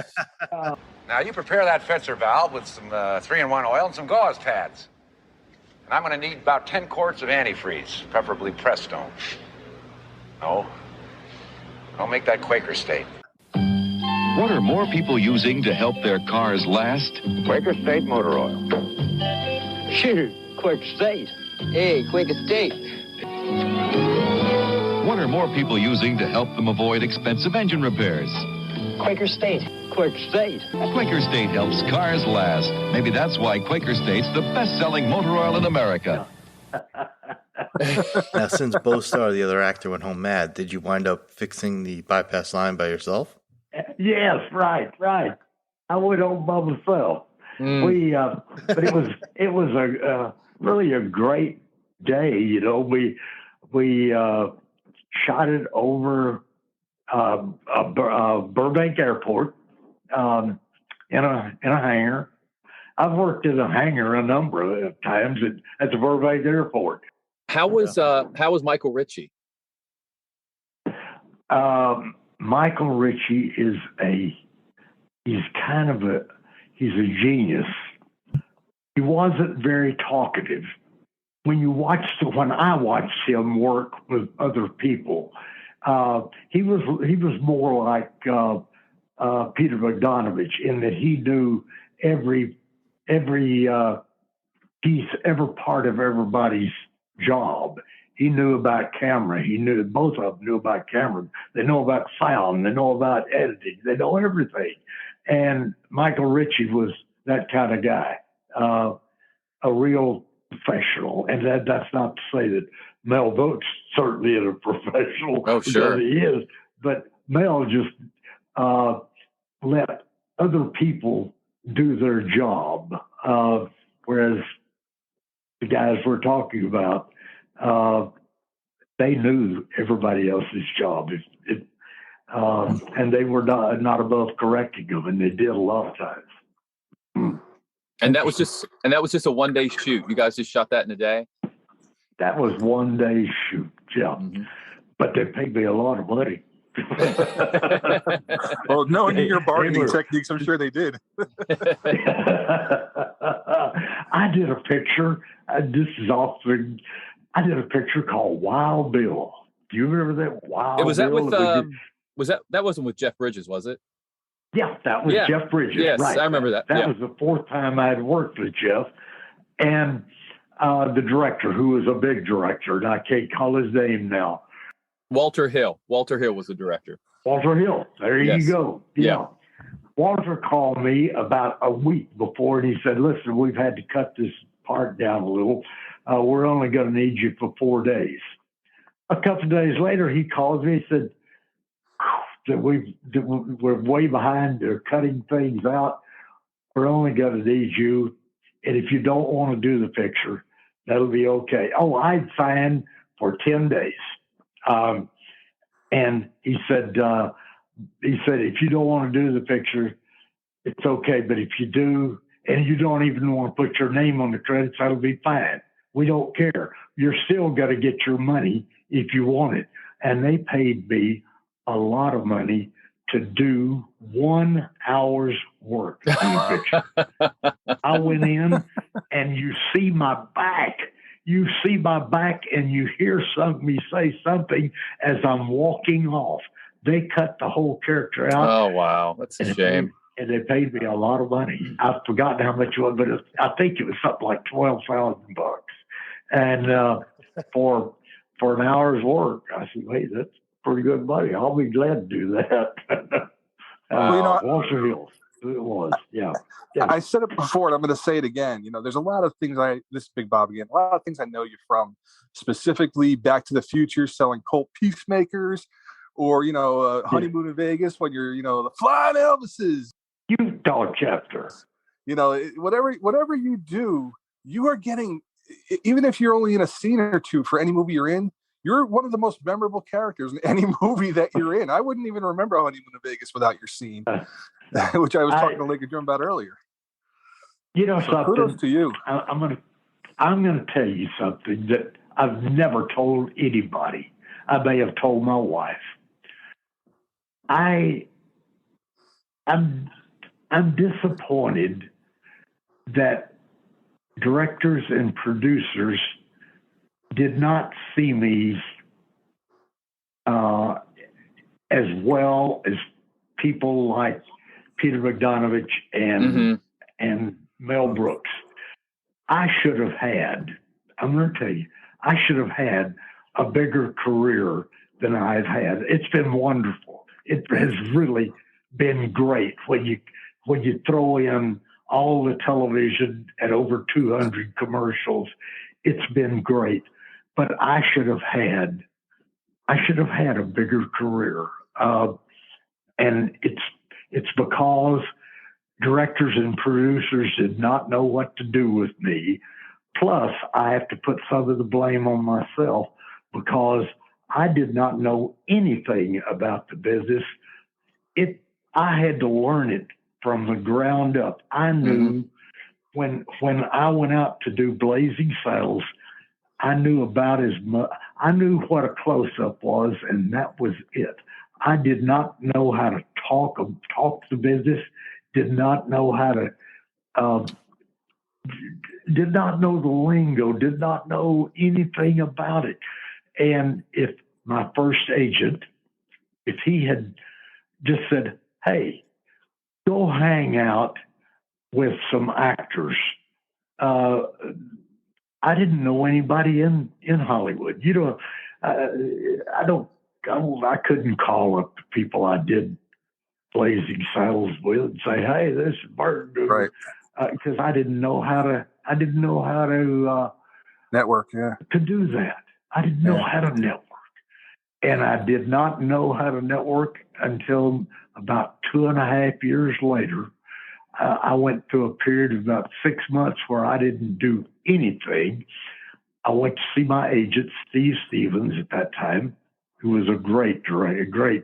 Speaker 6: Now you prepare that Fetzer valve with some 3-in-1 oil and some gauze pads. And I'm going to need about 10 quarts of antifreeze, preferably Prestone. No, I'll make that Quaker State.
Speaker 12: What are more people using to help their cars last?
Speaker 8: Quaker State motor oil.
Speaker 13: Sure, Quaker State. Hey, Quaker State.
Speaker 12: What are more people using to help them avoid expensive engine repairs?
Speaker 13: Quaker State. Quaker State.
Speaker 12: Quaker State helps cars last. Maybe that's why Quaker State's the best-selling motor oil in America.
Speaker 4: Now, since Beau Starr, the other actor, went home mad, did you wind up fixing the bypass line by yourself?
Speaker 1: Yes, right. I went home by myself. But it was really a great day. We shot it over Burbank Airport in a hangar. I've worked in a hangar a number of times at the Burbank Airport.
Speaker 5: How was Michael Ritchie?
Speaker 1: Michael Ritchie is he's a genius. He wasn't very talkative. When I watched him work with other people, he was more like Peter Bogdanovich in that he knew every piece, every part of everybody's job. He knew about camera. Both of them knew about camera. They know about sound. They know about editing. They know everything. And Michael Ritchie was that kind of guy, a real professional. And that's not to say that Mel Brooks certainly is a professional.
Speaker 5: Oh, sure.
Speaker 1: Because he is. But Mel just let other people do their job, whereas the guys we're talking about, they knew everybody else's job, and they were not above correcting them, and they did a lot of times.
Speaker 5: And that was just a 1-day shoot. You guys just shot that in a day?
Speaker 1: That was 1-day shoot, yeah.
Speaker 5: Mm-hmm.
Speaker 1: But they paid me a lot of money.
Speaker 7: Well, knowing your bargaining techniques, I'm sure they did.
Speaker 1: I did a picture. This is often. I did a picture called Wild Bill. Do you remember that Wild Bill?
Speaker 5: Was that that wasn't with Jeff Bridges, was it?
Speaker 1: Yeah, that was Jeff Bridges.
Speaker 5: Yes,
Speaker 1: right.
Speaker 5: I remember that.
Speaker 1: That was the fourth time I'd worked with Jeff, and the director, who was a big director, and I can't call his name now.
Speaker 5: Walter Hill. Walter Hill was the director.
Speaker 1: Walter Hill. There you go.
Speaker 5: Yeah.
Speaker 1: Walter called me about a week before, and he said, "Listen, we've had to cut this part down a little. We're only going to need you for 4 days." A couple of days later, he calls me and said, that we're way behind. They're cutting things out. We're only going to need you. And if you don't want to do the picture, that'll be okay. Oh, I'd sign for 10 days. And he said, if you don't want to do the picture, it's okay. But if you do, and you don't even want to put your name on the credits, that'll be fine. We don't care. You're still going to get your money if you want it. And they paid me a lot of money to do 1 hour's work on the picture. I went in, and you see my back. You see my back, and you hear me say something as I'm walking off. They cut the whole character out.
Speaker 5: Oh, wow. That's a shame.
Speaker 1: And they paid me a lot of money. I've forgotten how much it was, but I think it was something like $12,000. And for an hour's work, I said, "Hey, that's pretty good money. I'll be glad to do that." Walter Hill, it was, yeah.
Speaker 7: I said it before, and I'm going to say it again. There's a lot of things this is Big Bob again, a lot of things I know you from, specifically Back to the Future, selling Colt Peacemakers, or, Honeymoon in Vegas when you're, the Flying Elvises.
Speaker 1: Utah chapter.
Speaker 7: Whatever you do, you are getting, even if you're only in a scene or two for any movie you're in, you're one of the most memorable characters in any movie that you're in. I wouldn't even remember Honeymoon in Vegas without your scene, which I was talking to Lake Drum about earlier.
Speaker 1: Something.
Speaker 7: Kudos to you.
Speaker 1: I'm gonna tell you something that I've never told anybody. I may have told my wife. I'm disappointed that directors and producers did not see me as well as people like Peter Bogdanovich and Mel Brooks. I should have had, I'm going to tell you, I should have had a bigger career than I've had. It's been wonderful. It has really been great when you throw in all the television and over 200 commercials. It's been great. But I should have had a bigger career, and it's because directors and producers did not know what to do with me. Plus, I have to put some of the blame on myself because I did not know anything about the business. I had to learn it from the ground up. I knew when I went out to do Blazing Saddles, I knew about as much. I knew what a close-up was, and that was it. I did not know how to talk the business. Did not know how to. Did not know the lingo. Did not know anything about it. And if my first agent, if he had just said, "Hey, go hang out with some actors," I didn't know anybody in Hollywood. You know, I couldn't call up the people I did Blazing Saddles with and say, "Hey, this is Burton,"
Speaker 7: right?
Speaker 1: Because I didn't know how to. I didn't know how to
Speaker 7: network. Yeah,
Speaker 1: to do that. I didn't know how to network, and I did not know how to network until about 2.5 years later. I went through a period of about 6 months where I didn't do anything. I went to see my agent, Steve Stevens, at that time, who was a great director,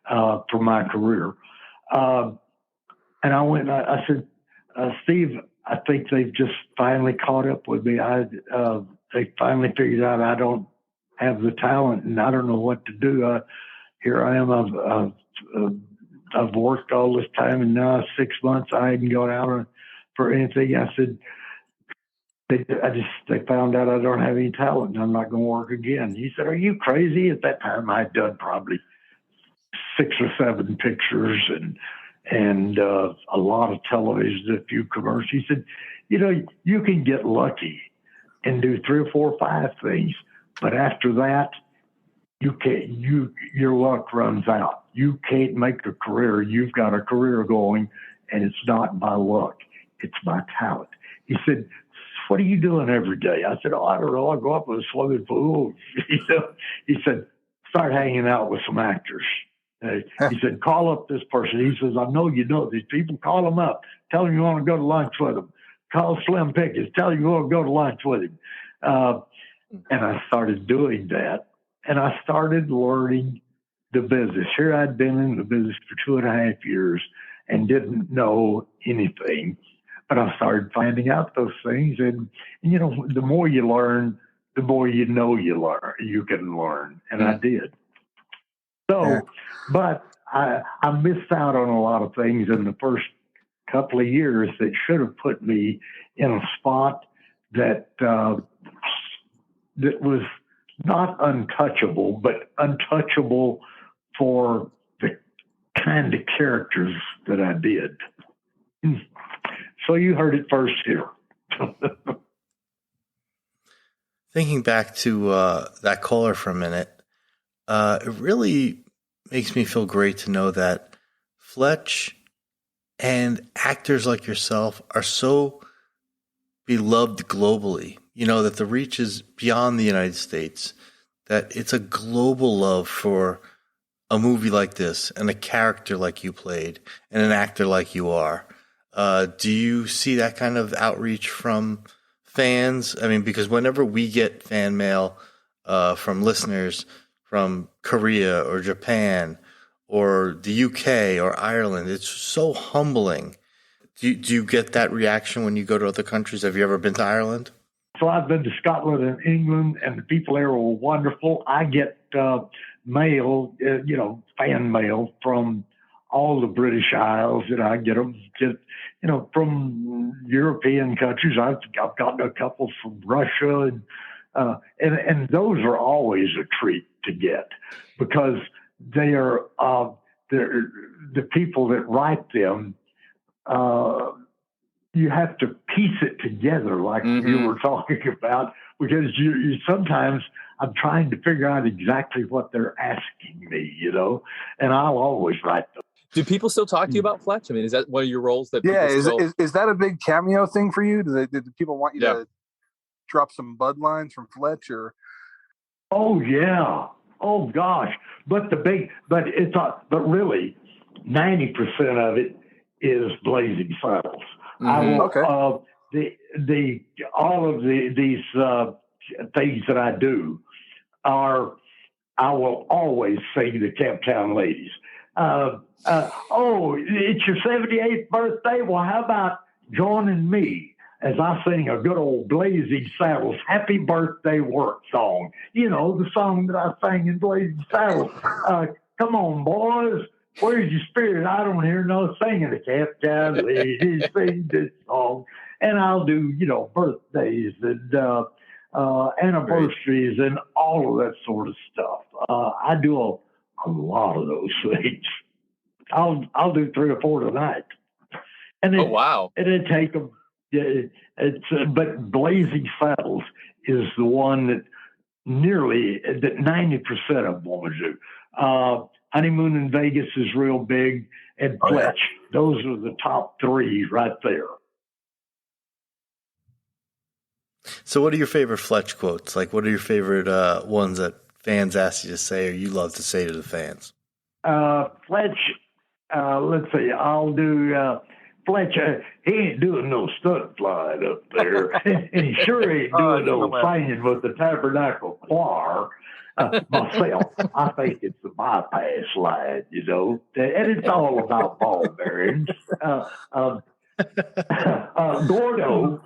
Speaker 1: for my career. And I went and I said, Steve, I think they've just finally caught up with me. They finally figured out I don't have the talent and I don't know what to do. Here I am. I've worked all this time, and now 6 months I hadn't gone out for anything. I said, they found out I don't have any talent, and I'm not going to work again. He said, "Are you crazy?" At that time, I'd done probably 6 or 7 pictures and a lot of television, a few commercials. He said, "You know, you can get lucky and do 3 or 4 or 5 things, but after that, you can't. Your luck runs out. You can't make a career. You've got a career going, and it's not by luck. It's by talent." He said, "What are you doing every day?" I said, "Oh, I don't know. I go up with a swimming pool." He said, "Start hanging out with some actors." He said, "Call up this person." He says, "I know you know these people. Call them up. Tell them you want to go to lunch with them. Call Slim Pickens. Tell him you want to go to lunch with him." And I started doing that. And I started learning the business. Here I'd been in the business for 2.5 years and didn't know anything. But I started finding out those things. And you know, the more you learn, the more you know you can learn. And I did. So, but I missed out on a lot of things in the first couple of years that should have put me in a spot that that was not untouchable, but untouchable for the kind of characters that I did. So you heard it first here.
Speaker 4: Thinking back to that caller for a minute, it really makes me feel great to know that Fletch and actors like yourself are so beloved globally. You know, that the reach is beyond the United States, that it's a global love for a movie like this and a character like you played and an actor like you are. Do you see that kind of outreach from fans? I mean, because whenever we get fan mail from listeners from Korea or Japan or the UK or Ireland, it's so humbling. Do you get that reaction when you go to other countries? Have you ever been to Ireland?
Speaker 1: So I've been to Scotland and England, and the people there were wonderful. I get mail, fan mail from all the British Isles, and I get them from European countries. I've gotten a couple from Russia, and those are always a treat to get because they are the people that write them. You have to piece it together like you were talking about, because you sometimes I'm trying to figure out exactly what they're asking me, and I'll always write them.
Speaker 5: Do people still talk to you about Fletch? I mean, is that one of your roles that?
Speaker 7: Yeah, is that a big cameo thing for you? Do people want you to drop some Bud lines from Fletch or?
Speaker 1: Oh yeah, oh gosh, but really, 90% of it is Blazing Saddles. I will, all of these things that I do I will always sing the Camptown Ladies. It's your 78th birthday. Well, how about joining me as I sing a good old Blazing Saddles Happy Birthday Work song? You know, the song that I sang in Blazing Saddles. Come on, boys. Where's your spirit? I don't hear no singing. The Camptown Ladies sing this song. And I'll do, birthdays and anniversaries and all of that sort of stuff. I do a lot of those things. I'll do 3 or 4 tonight. And
Speaker 5: wow!
Speaker 1: And it take them. But Blazing Saddles is the one that 90% of women do. Honeymoon in Vegas is real big, and Fletch. Those are the top three right there.
Speaker 4: So what are your favorite Fletch quotes? Like, what are your favorite ones that fans ask you to say or you love to say to the fans?
Speaker 1: Fletch, let's see, I'll do Fletch. He ain't doing no stunt flying up there. And he sure ain't doing no singing with the Tabernacle Choir. Myself, I think it's the bypass line, you know, and it's all about ball bearings. Gordo.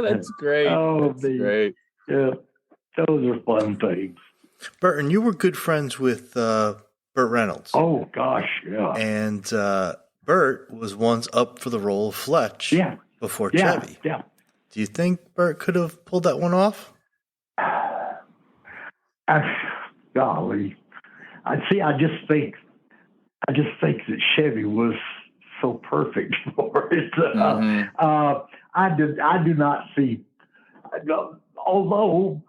Speaker 5: That's great. That's great.
Speaker 1: Yeah, those are fun things.
Speaker 4: Burton, you were good friends with Burt Reynolds.
Speaker 1: Oh, gosh, yeah.
Speaker 4: And Burt was once up for the role of Fletch before Chevy.
Speaker 1: Yeah.
Speaker 4: Do you think Burt could have pulled that one off?
Speaker 1: Golly. I just think that Chevy was so perfect for it. I do not see, although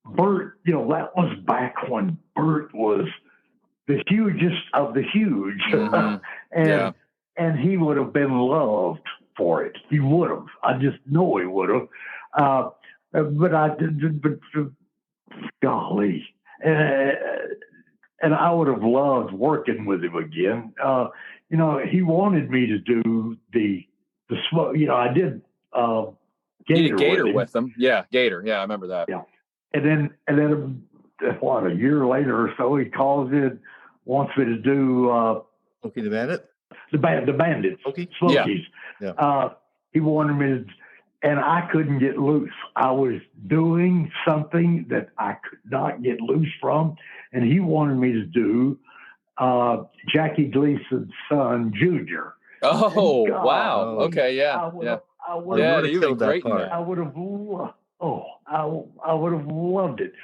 Speaker 1: Burt, you know, that was back when Burt was the hugest of the huge, and he would have been loved for it. He would have. I just know he would have. But golly. And I would have loved working with him again. You know, he wanted me to do the smoke. You know, I did
Speaker 5: Gator with him. Yeah, Gator. Yeah, I remember that.
Speaker 1: Yeah, and then what? A year later or so, he calls in, wants me to do
Speaker 4: Smokey the Bandit.
Speaker 1: The Bandits. Smokies.
Speaker 4: Yeah.
Speaker 1: He wanted me to. And I couldn't get loose. I was doing something that I could not get loose from. And he wanted me to do Jackie Gleason's son, Junior.
Speaker 5: Oh, wow. Okay, yeah.
Speaker 1: I would have
Speaker 5: he was great in that.
Speaker 1: I would have loved it.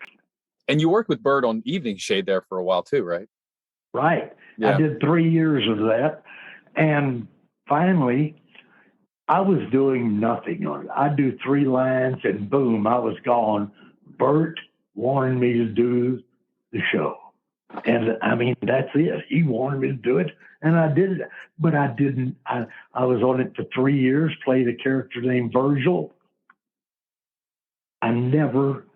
Speaker 5: And you worked with Burt on Evening Shade there for a while too, right?
Speaker 1: Right.
Speaker 5: Yeah.
Speaker 1: I did 3 years of that. And finally, I was doing nothing on it. I'd do 3 lines and boom, I was gone. Burt wanted me to do the show. And I mean, that's it. He wanted me to do it and I did it, but I didn't. I was on it for 3 years, played a character named Virgil. I never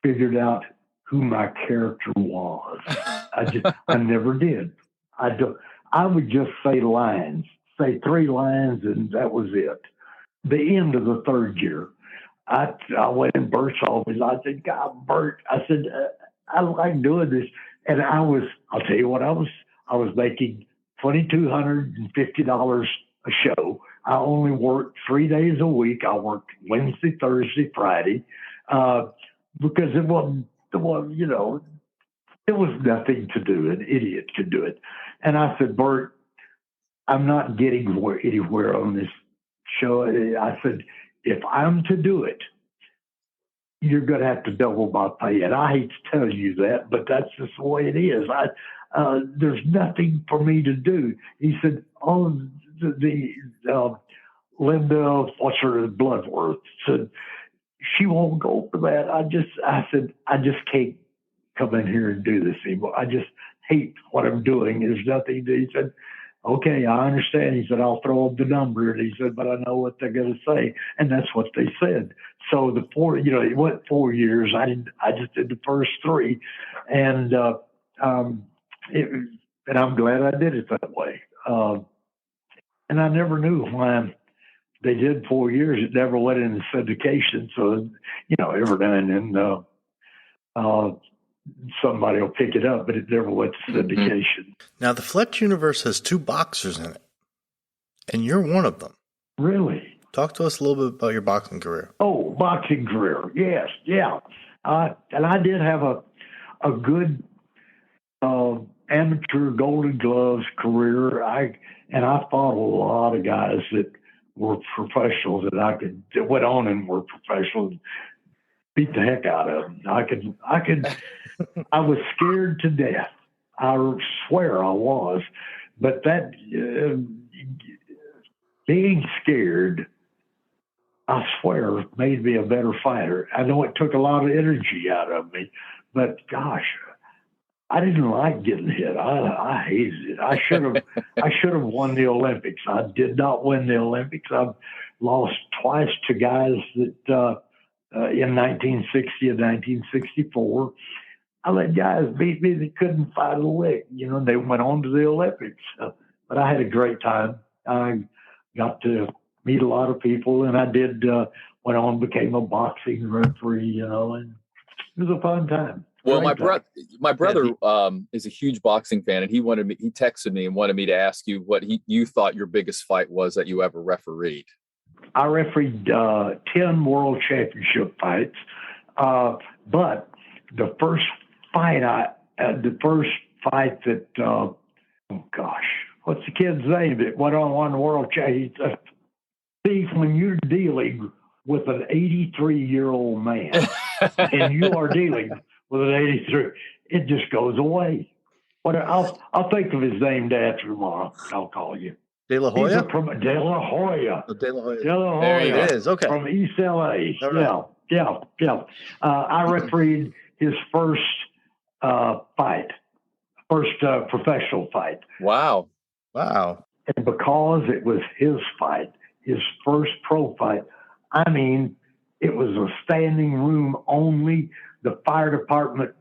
Speaker 1: figured out who my character was. I never did. I would just say lines. Say 3 lines, and that was it. The end of the 3rd year, I went in Burt's office. I said, God, Burt, I said, I like doing this. And I'll tell you what, I was making $2,250 a show. I only worked 3 days a week. I worked Wednesday, Thursday, Friday, because it wasn't, you know, it was nothing to do. An idiot could do it. And I said, Burt, I'm not getting anywhere on this show. I said, if I'm to do it, you're going to have to double my pay. And I hate to tell you that, but that's just the way it is. There's nothing for me to do. He said, oh, Linda, what's her, Bloodworth, said, she won't go for that. I said, I just can't come in here and do this anymore. I just hate what I'm doing. There's nothing to, he said, okay, I understand. He said, I'll throw up the number. And he said, but I know what they're going to say. And that's what they said. So it went 4 years. I just did the first 3. And, and I'm glad I did it that way. And I never knew why they did 4 years. It never went into syndication. So, you know, every now and then, somebody will pick it up, but it never went to syndication.
Speaker 4: Now, the Fletch universe has 2 boxers in it, and you're one of them.
Speaker 1: Really?
Speaker 4: Talk to us a little bit about your boxing career.
Speaker 1: Oh, boxing career. Yes, yeah. And I did have a good amateur Golden Gloves career. I fought a lot of guys that were professionals that went on and were professionals. Beat the heck out of them. I was scared to death. I swear I was, But that being scared, I swear, made me a better fighter. I know it took a lot of energy out of me, but gosh, I didn't like getting hit. I hated it. I should have won the Olympics. I did not win the Olympics. I've lost twice to guys that in 1960 and 1964. I let guys beat me that couldn't fight a lick. They went on to the Olympics. But I had a great time. I got to meet a lot of people, and I did went on, became a boxing referee, and it was a fun time.
Speaker 5: Well, my brother is a huge boxing fan, and he texted me and wanted me to ask you what you thought your biggest fight was that you ever refereed.
Speaker 1: I refereed 10 world championship fights, but the first fight that oh gosh, what's the kid's name that went on the world championship? See, when you're dealing with an 83-year-old man, and you are dealing with an 83, it just goes away. But I'll think of his name after tomorrow. I'll call you.
Speaker 4: De La Hoya?
Speaker 1: De La Hoya.
Speaker 4: Oh, De La Hoya.
Speaker 1: De La Hoya.
Speaker 4: There it is. Okay.
Speaker 1: From East LA.
Speaker 4: Right.
Speaker 1: Yeah. I refereed his first professional fight.
Speaker 5: Wow.
Speaker 1: And because it was his fight, his first pro fight, I mean, it was a standing room only. The fire department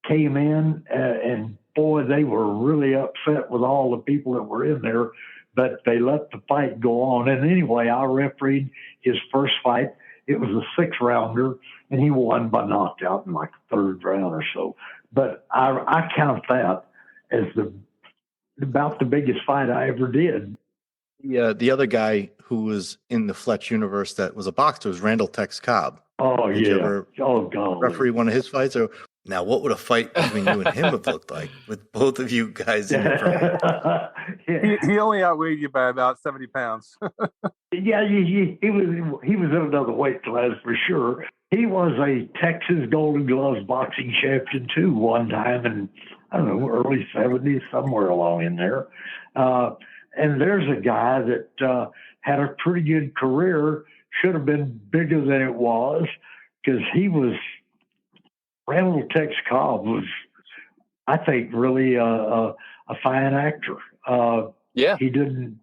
Speaker 1: came in, and boy, they were really upset with all the people that were in there, but they let the fight go on. And anyway, I refereed his first fight. It was a 6-rounder, and he won by knockout in like the 3rd round or so. But I count that as about the biggest fight I ever did.
Speaker 4: Yeah, the other guy who was in the Fletch universe that was a boxer was Randall Tex Cobb.
Speaker 1: Oh,
Speaker 4: Did you
Speaker 1: yeah.
Speaker 4: ever
Speaker 1: God.
Speaker 4: referee one of his fights? Or now, what would a fight between you and him have looked like with both of you guys in your prime?
Speaker 7: He only outweighed you by about 70 pounds.
Speaker 1: Yeah, he was in another weight class for sure. He was a Texas Golden Gloves boxing champion too one time in, I don't know, early 70s, somewhere along in there. And there's a guy that had a pretty good career, should have been bigger than it was, because Randall Tex Cobb was, I think, really a fine actor.
Speaker 5: Yeah.
Speaker 1: He didn't,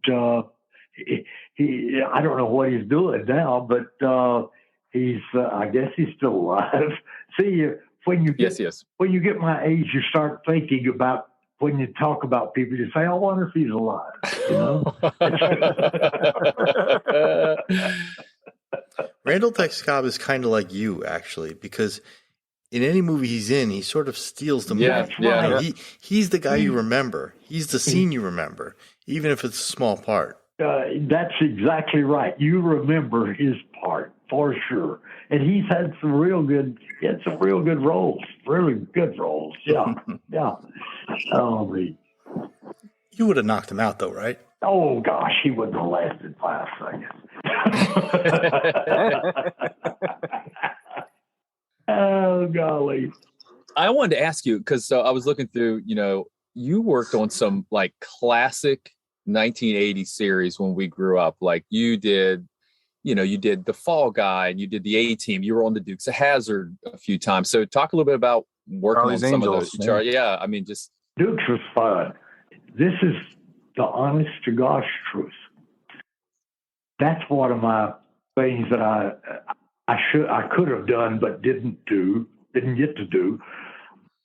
Speaker 1: he I don't know what he's doing now, but he's, I guess he's still alive. See, when you get my age, you start thinking about, when you talk about people, you say, I wonder if he's alive,
Speaker 4: Randall Tex Cobb is kind of like you, actually, because in any movie he's in, he sort of steals the movie.
Speaker 1: Yeah.
Speaker 4: He's the guy you remember. He's the scene you remember, even if it's a small part.
Speaker 1: That's exactly right. You remember his part for sure, and he's had some real good roles, really good roles. Yeah, yeah. Oh,
Speaker 4: you would have knocked him out, though, right?
Speaker 1: Oh gosh, he wouldn't have lasted 5 seconds. Oh golly!
Speaker 5: I wanted to ask you because I was looking through. You worked on some like classic 1980 series when we grew up. Like you did, you did The Fall Guy and you did The A-Team. You were on the Dukes of Hazzard a few times. So talk a little bit about working
Speaker 7: Charlie's
Speaker 5: on some
Speaker 7: Angels,
Speaker 5: of those. Yeah, I mean, just
Speaker 1: Dukes was fun. This is the honest to gosh truth. That's one of my things that I could have done but didn't get to do.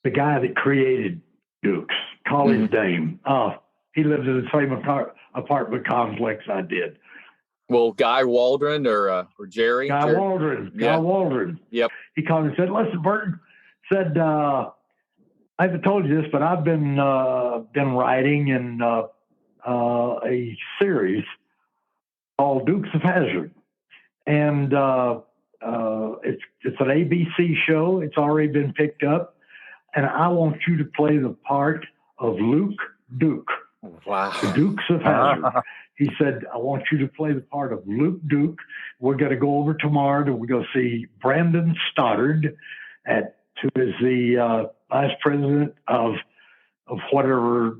Speaker 1: The guy that created Dukes, Collins Dame. He lived in the same apartment complex I did.
Speaker 5: Well, Guy Waldron or Jerry?
Speaker 1: Guy Waldron.
Speaker 5: Yeah.
Speaker 1: Guy Waldron.
Speaker 5: Yep.
Speaker 1: He called me and said, listen, Burton, said, I haven't told you this, but I've been writing in a series called Dukes of Hazzard. And it's an ABC show. It's already been picked up. And I want you to play the part of Luke Duke.
Speaker 5: Wow.
Speaker 1: The Dukes of Hazzard. He said, I want you to play the part of Luke Duke. We're going to go over tomorrow and we're going to see Brandon Stoddard, who is the vice president of whatever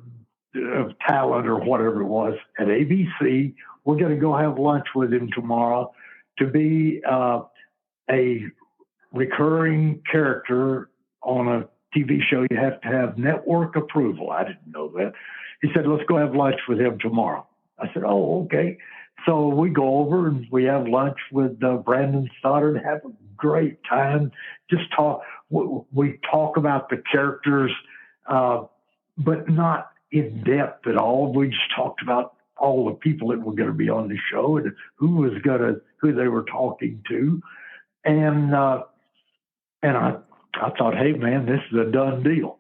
Speaker 1: of talent or whatever it was at ABC. We're going to go have lunch with him tomorrow to be a recurring character on a TV show. You have to have network approval. I didn't know that. He said, let's go have lunch with him tomorrow. I said, oh, okay. So we go over and we have lunch with Brandon Stoddard, have a great time. Just talk. We talk about the characters, but not in depth at all. We just talked about all the people that were going to be on the show and who they were talking to. And I thought, hey man, this is a done deal.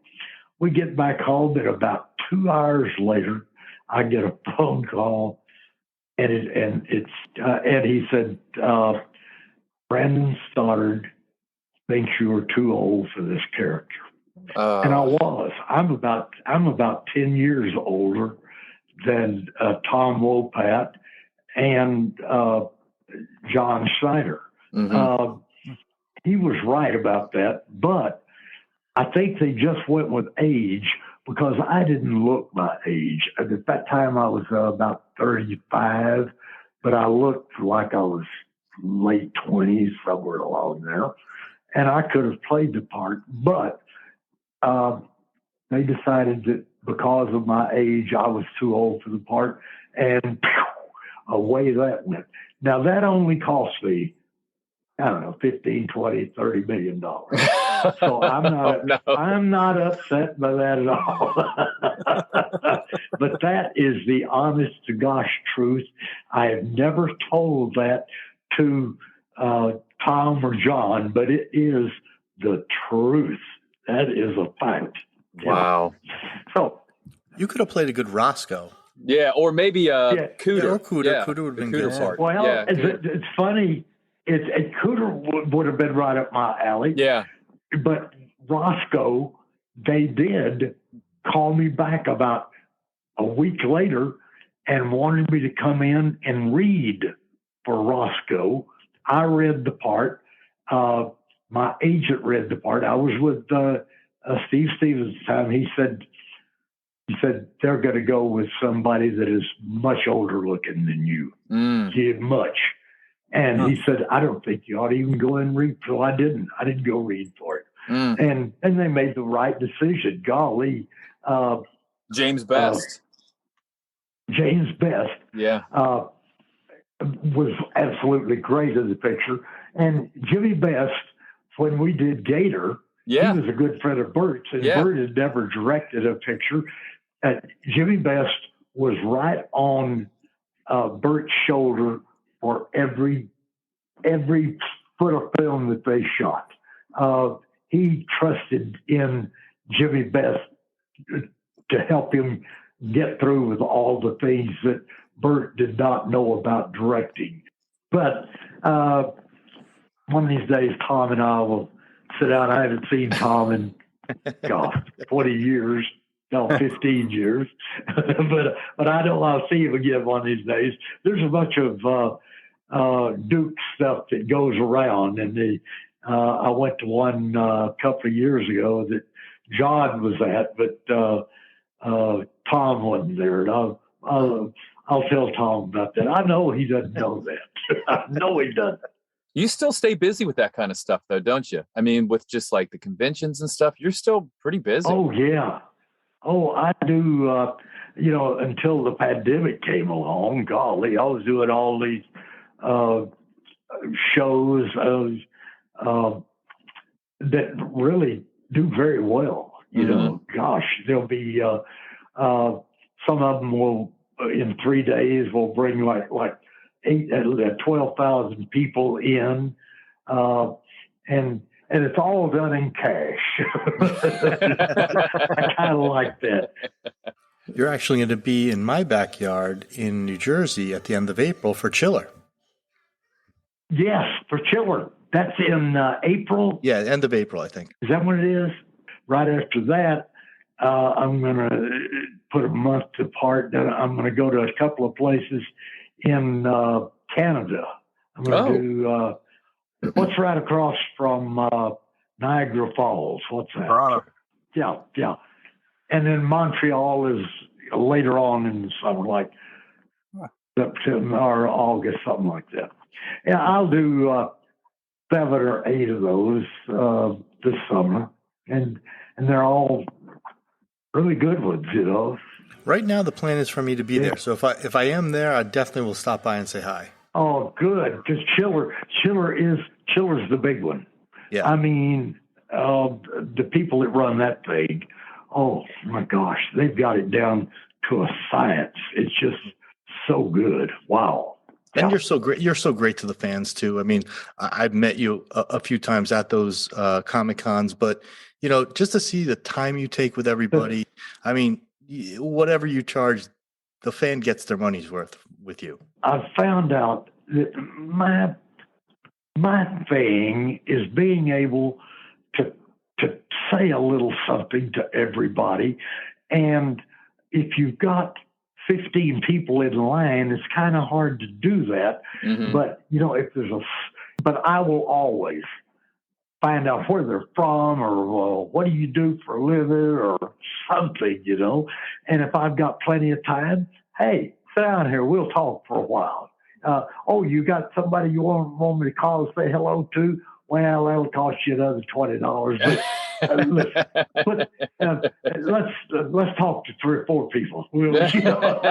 Speaker 1: We get back home, and about 2 hours later, I get a phone call, and he said, Brandon Stoddard thinks you were too old for this character. And I was. I'm about 10 years older than Tom Wopat and John Schneider.
Speaker 5: Mm-hmm.
Speaker 1: He was right about that, but I think they just went with age because I didn't look my age. At that time, I was about 35, but I looked like I was late 20s, somewhere along there. And I could have played the part, but they decided that because of my age, I was too old for the part, and away that went. Now, that only cost me, I don't know, $15, $20, $30 million. So I'm not upset by that at all. But that is the honest to gosh truth. I have never told that to Tom or John, but it is the truth. That is a fact.
Speaker 5: Wow.
Speaker 1: So
Speaker 4: you could have played a good Roscoe.
Speaker 5: Yeah, or maybe Cooter.
Speaker 4: Or Cooter.
Speaker 5: Yeah,
Speaker 4: Cooter would have been
Speaker 5: Cooter
Speaker 4: good.
Speaker 5: part.
Speaker 1: Well,
Speaker 5: yeah,
Speaker 1: it's funny. Cooter would have been right up my alley.
Speaker 5: Yeah.
Speaker 1: But Roscoe, they did call me back about a week later and wanted me to come in and read for Roscoe. I read the part. My agent read the part. I was with Steve Stevens at the time. He said they're going to go with somebody that is much older looking than you. Much. And he said, I don't think you ought to even go and read. So I didn't go read for it. And they made the right decision. Golly.
Speaker 5: James Best.
Speaker 1: James Best.
Speaker 5: Yeah.
Speaker 1: Was absolutely great in the picture. And Jimmy Best, when we did Gator, he was a good friend of Bert's, and Bert had never directed a picture. Jimmy Best was right on Bert's shoulder for every foot of film that they shot. He trusted in Jimmy Best to help him get through with all the things that Bert did not know about directing. But one of these days, Tom and I will sit down. I haven't seen Tom in 20 years. No, 15 years. but I know I'll see him again one of these days. There's a bunch of Duke stuff that goes around. And I went to one a couple of years ago that John was at, but Tom wasn't there. And I'll tell Tom about that. I know he doesn't know that. I know he doesn't.
Speaker 5: You still stay busy with that kind of stuff, though, don't you? I mean, with just like the conventions and stuff, you're still pretty busy.
Speaker 1: Oh, yeah. Oh, I do, until the pandemic came along. Golly, I was doing all these shows that really do very well. You know, gosh, there'll be some of them will, in 3 days, will bring like 12,000 people in, and it's all done in cash. I kind of like that.
Speaker 4: You're actually going to be in my backyard in New Jersey at the end of April for Chiller.
Speaker 1: Yes, for Chiller. That's in April.
Speaker 4: Yeah, end of April, I think.
Speaker 1: Is that what it is? Right after that, I'm going to put a month apart. Then I'm going to go to a couple of places in Canada. I'm going to do what's right across from Niagara Falls. What's that?
Speaker 7: Toronto.
Speaker 1: Yeah. And then Montreal later on in the summer, like September or August, something like that. Yeah, I'll do 7 or 8 of those this summer, and they're all really good ones, you know.
Speaker 4: Right now, the plan is for me to be there. So if I am there, I definitely will stop by and say hi.
Speaker 1: Oh, good, because Chiller's the big one.
Speaker 4: Yeah.
Speaker 1: I mean, the people that run that thing, oh my gosh, they've got it down to a science. It's just so good. Wow.
Speaker 4: And you're so great. You're so great to the fans too. I mean, I've met you a few times at those Comic Cons, but you know, just to see the time you take with everybody. I mean, whatever you charge, the fan gets their money's worth with you.
Speaker 1: I've found out that my thing is being able to say a little something to everybody, and if you've got 15 people in line, it's kind of hard to do that.
Speaker 5: Mm-hmm.
Speaker 1: But, you know, but I will always find out where they're from or what do you do for a living or something, you know. And if I've got plenty of time, hey, sit down here. We'll talk for a while. You got somebody you want me to call and say hello to? Well, that'll cost you another $20. But let's talk to 3 or 4 people. You know,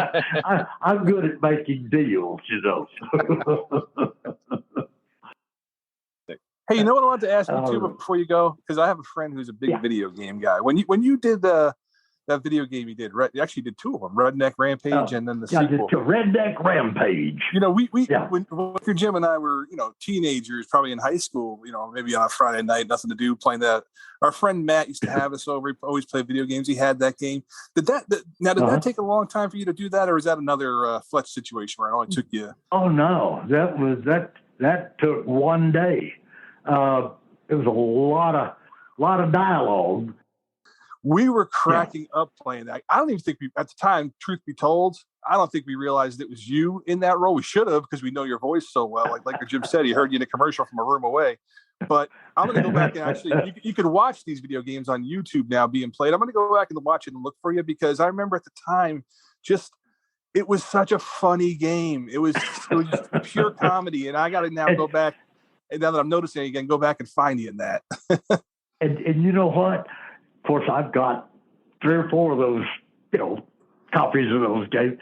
Speaker 1: I'm good at making deals, you know.
Speaker 7: Hey, you know what I wanted to ask you too before you go? Because I have a friend who's a big video game guy. When you did that video game you did, right? You actually did 2 of them, Redneck Rampage and then the sequel.
Speaker 1: I did Redneck Rampage.
Speaker 7: You know, when Jim and I were, you know, teenagers, probably in high school, you know, maybe on a Friday night, nothing to do, playing that. Our friend Matt used to have us over. He always played video games. He had that game. Did that take a long time for you to do that, or is that another Fletch situation where it only took you?
Speaker 1: Oh no, that took one day. It was a lot of dialogue.
Speaker 7: We were cracking up playing that. I don't even think at the time, truth be told, I don't think we realized it was you in that role. We should have, because we know your voice so well. Like Jim said, he heard you in a commercial from a room away. But I'm going to go back and actually, you can watch these video games on YouTube now being played. I'm going to go back and watch it and look for you, because I remember at the time, it was such a funny game. It was just pure comedy. And I got to now go back, and now that I'm noticing it again, go back and find you in that.
Speaker 1: and you know what? Of course, I've got 3 or 4 of those, you know, copies of those games.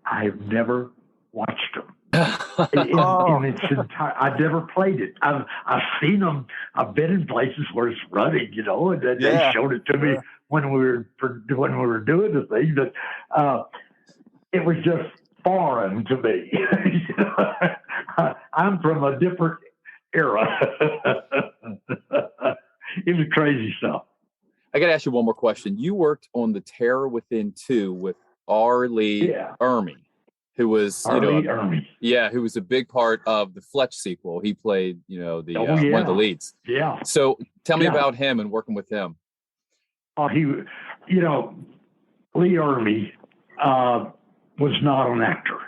Speaker 1: I've never watched them. In its entire, I've never played it. I've seen them. I've been in places where it's running, you know, and they showed it to me when we were doing the thing. But it was just foreign to me. I'm from a different era. It was crazy stuff.
Speaker 5: I got to ask you one more question. You worked on The Terror Within 2 with R Lee Ermy, who was who was a big part of the Fletch sequel. He played, you know, one of the leads.
Speaker 1: Yeah.
Speaker 5: So tell me about him and working with him.
Speaker 1: Oh, you know, Lee Ermy was not an actor,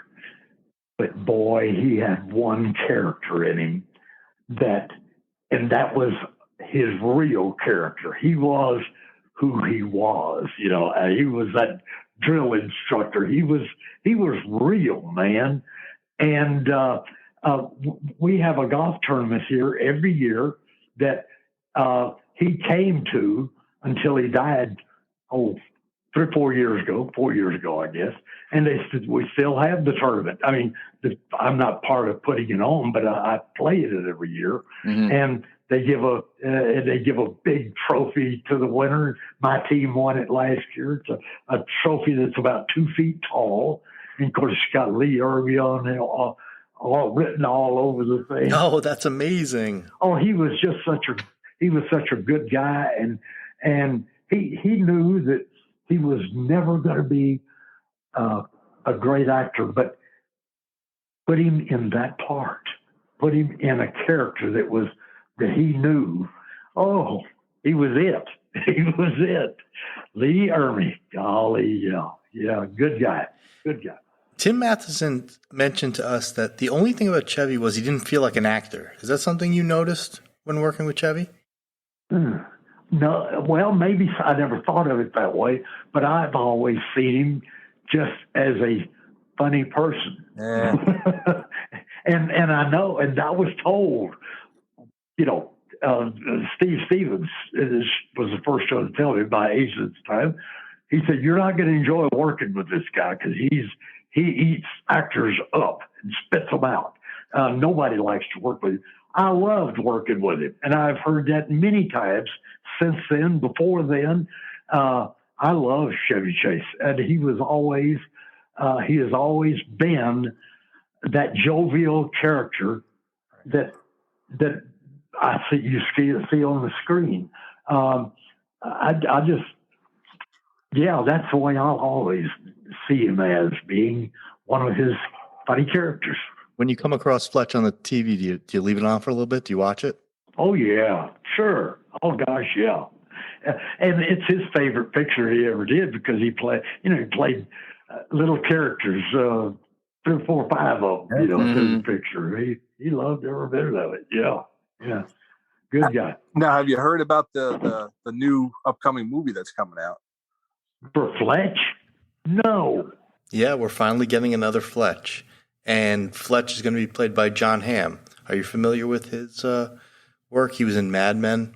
Speaker 1: but boy, he had one character in him and that was his real character. He was who he was, you know. He was that drill instructor. He was real, man. And we have a golf tournament here every year that he came to until he died. 3 or 4 years ago. 4 years ago, I guess. And we still have the tournament. I mean, I'm not part of putting it on, but I play it every year. Mm-hmm. And they give a big trophy to the winner. My team won it last year. It's a trophy that's about 2 feet tall. And of course, it's got Lee Ermy on it, all written all over the thing.
Speaker 4: Oh, that's amazing.
Speaker 1: Oh, he was just such a good guy, and he knew that he was never going to be a great actor, but put him in that part, put him in a character that he knew. Oh, he was it. He was it. Lee Ermy. Golly, yeah, good guy. Good guy.
Speaker 4: Tim Matheson mentioned to us that the only thing about Chevy was he didn't feel like an actor. Is that something you noticed when working with Chevy?
Speaker 1: No, well, maybe I never thought of it that way, but I've always seen him just as a funny person.
Speaker 7: Yeah.
Speaker 1: and I know, and I was told, you know, Steve Stevens was the first one to tell me, my agent at the time. He said, "You're not going to enjoy working with this guy because he eats actors up and spits them out. Nobody likes to work with him." I loved working with him, and I've heard that many times since then. Before then, I love Chevy Chase, and he has always been that jovial character that I see you see on the screen. I just, yeah, that's the way I'll always see him, as being one of his funny characters.
Speaker 4: When you come across Fletch on the TV, do you leave it on for a little bit? Do you watch it?
Speaker 1: Oh yeah, sure. Oh gosh, yeah. And it's his favorite picture he ever did, because he played little characters, 3, 4, 5 of them, in the picture. He loved every bit of it. Yeah. Good guy.
Speaker 7: Now, have you heard about the new upcoming movie that's coming out?
Speaker 1: For Fletch? No.
Speaker 4: Yeah, we're finally getting another Fletch. And Fletch is going to be played by John Hamm. Are you familiar with his work? He was in Mad Men.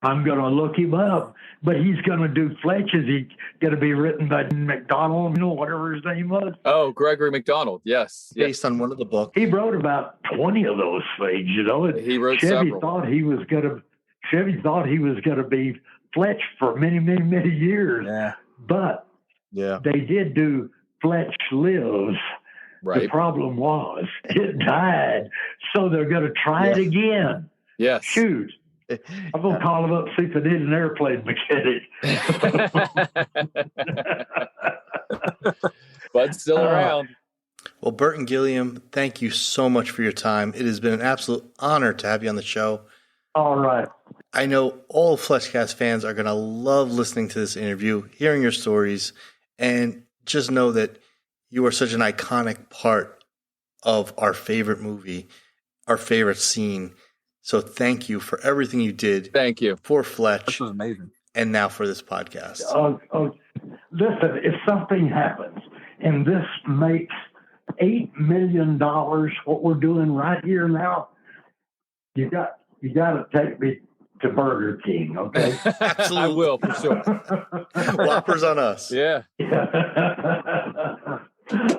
Speaker 1: I'm going to look him up. But he's going to do Fletch. Is he going to be written by McDonald, whatever his name was?
Speaker 5: Oh, Gregory McDonald, yes.
Speaker 4: Based on one of the books.
Speaker 1: He wrote about 20 of those things,
Speaker 5: He wrote
Speaker 1: Chevy
Speaker 5: several.
Speaker 1: thought he was going to be Fletch for many, many, many years.
Speaker 7: Yeah.
Speaker 1: But they did do Fletch Lives.
Speaker 5: Right.
Speaker 1: The problem was it died, so they're going to try it again.
Speaker 5: Yes.
Speaker 1: Shoot. I'm going to call him up, see if they need an airplane mechanic.
Speaker 5: But still around.
Speaker 4: Well, Burton Gilliam, thank you so much for your time. It has been an absolute honor to have you on the show.
Speaker 1: All right.
Speaker 4: I know all FletchCast fans are going to love listening to this interview, hearing your stories, and just know that you are such an iconic part of our favorite movie, our favorite scene. So thank you for everything you did.
Speaker 5: Thank you.
Speaker 4: For Fletch.
Speaker 7: This was amazing.
Speaker 4: And now for this podcast.
Speaker 1: Listen, if something happens and this makes $8 million, what we're doing right here now, you got to take me to Burger King, okay?
Speaker 4: Absolutely.
Speaker 5: I will, for sure.
Speaker 4: Whoppers on us.
Speaker 5: Yeah.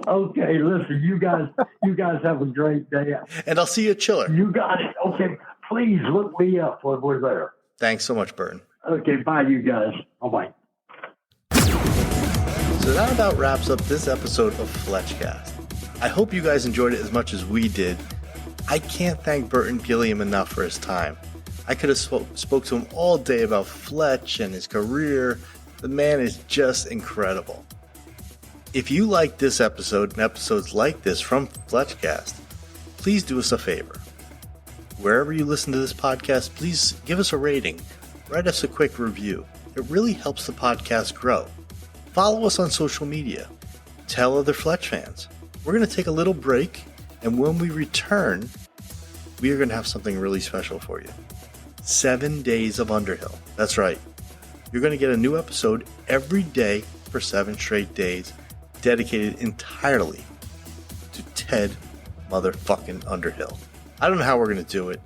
Speaker 1: Okay, listen, you guys have a great day.
Speaker 4: And I'll see you at Chiller.
Speaker 1: You got it. Okay, please look me up when we're there.
Speaker 4: Thanks so much, Burton.
Speaker 1: Okay, bye, you guys. Bye-bye.
Speaker 4: So that about wraps up this episode of FletchCast. I hope you guys enjoyed it as much as we did. I can't thank Burton Gilliam enough for his time. I could have spoke to him all day about Fletch and his career. The man is just incredible. If you like this episode and episodes like this from FletchCast, please do us a favor. Wherever you listen to this podcast, please give us a rating. Write us a quick review. It really helps the podcast grow. Follow us on social media. Tell other Fletch fans. We're going to take a little break, and when we return, we are going to have something really special for you. 7 days of Underhill. That's right. You're going to get a new episode every day for 7 straight days, dedicated entirely to Ted motherfucking Underhill. I don't know how we're going to do it.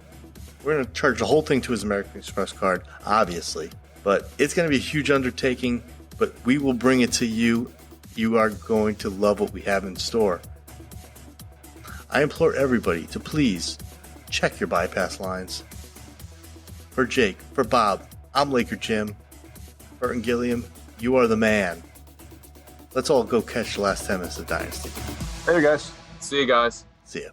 Speaker 4: We're going to charge the whole thing to his American Express card, obviously, but it's going to be a huge undertaking, but we will bring it to you. You are going to love what we have in store. I implore everybody to please check your bypass lines. For Jake, for Bob, I'm Laker Jim. Burton Gilliam, you are the man. Let's all go catch the last 10 minutes of Dynasty.
Speaker 7: Hey, guys.
Speaker 5: See you guys.
Speaker 4: See ya.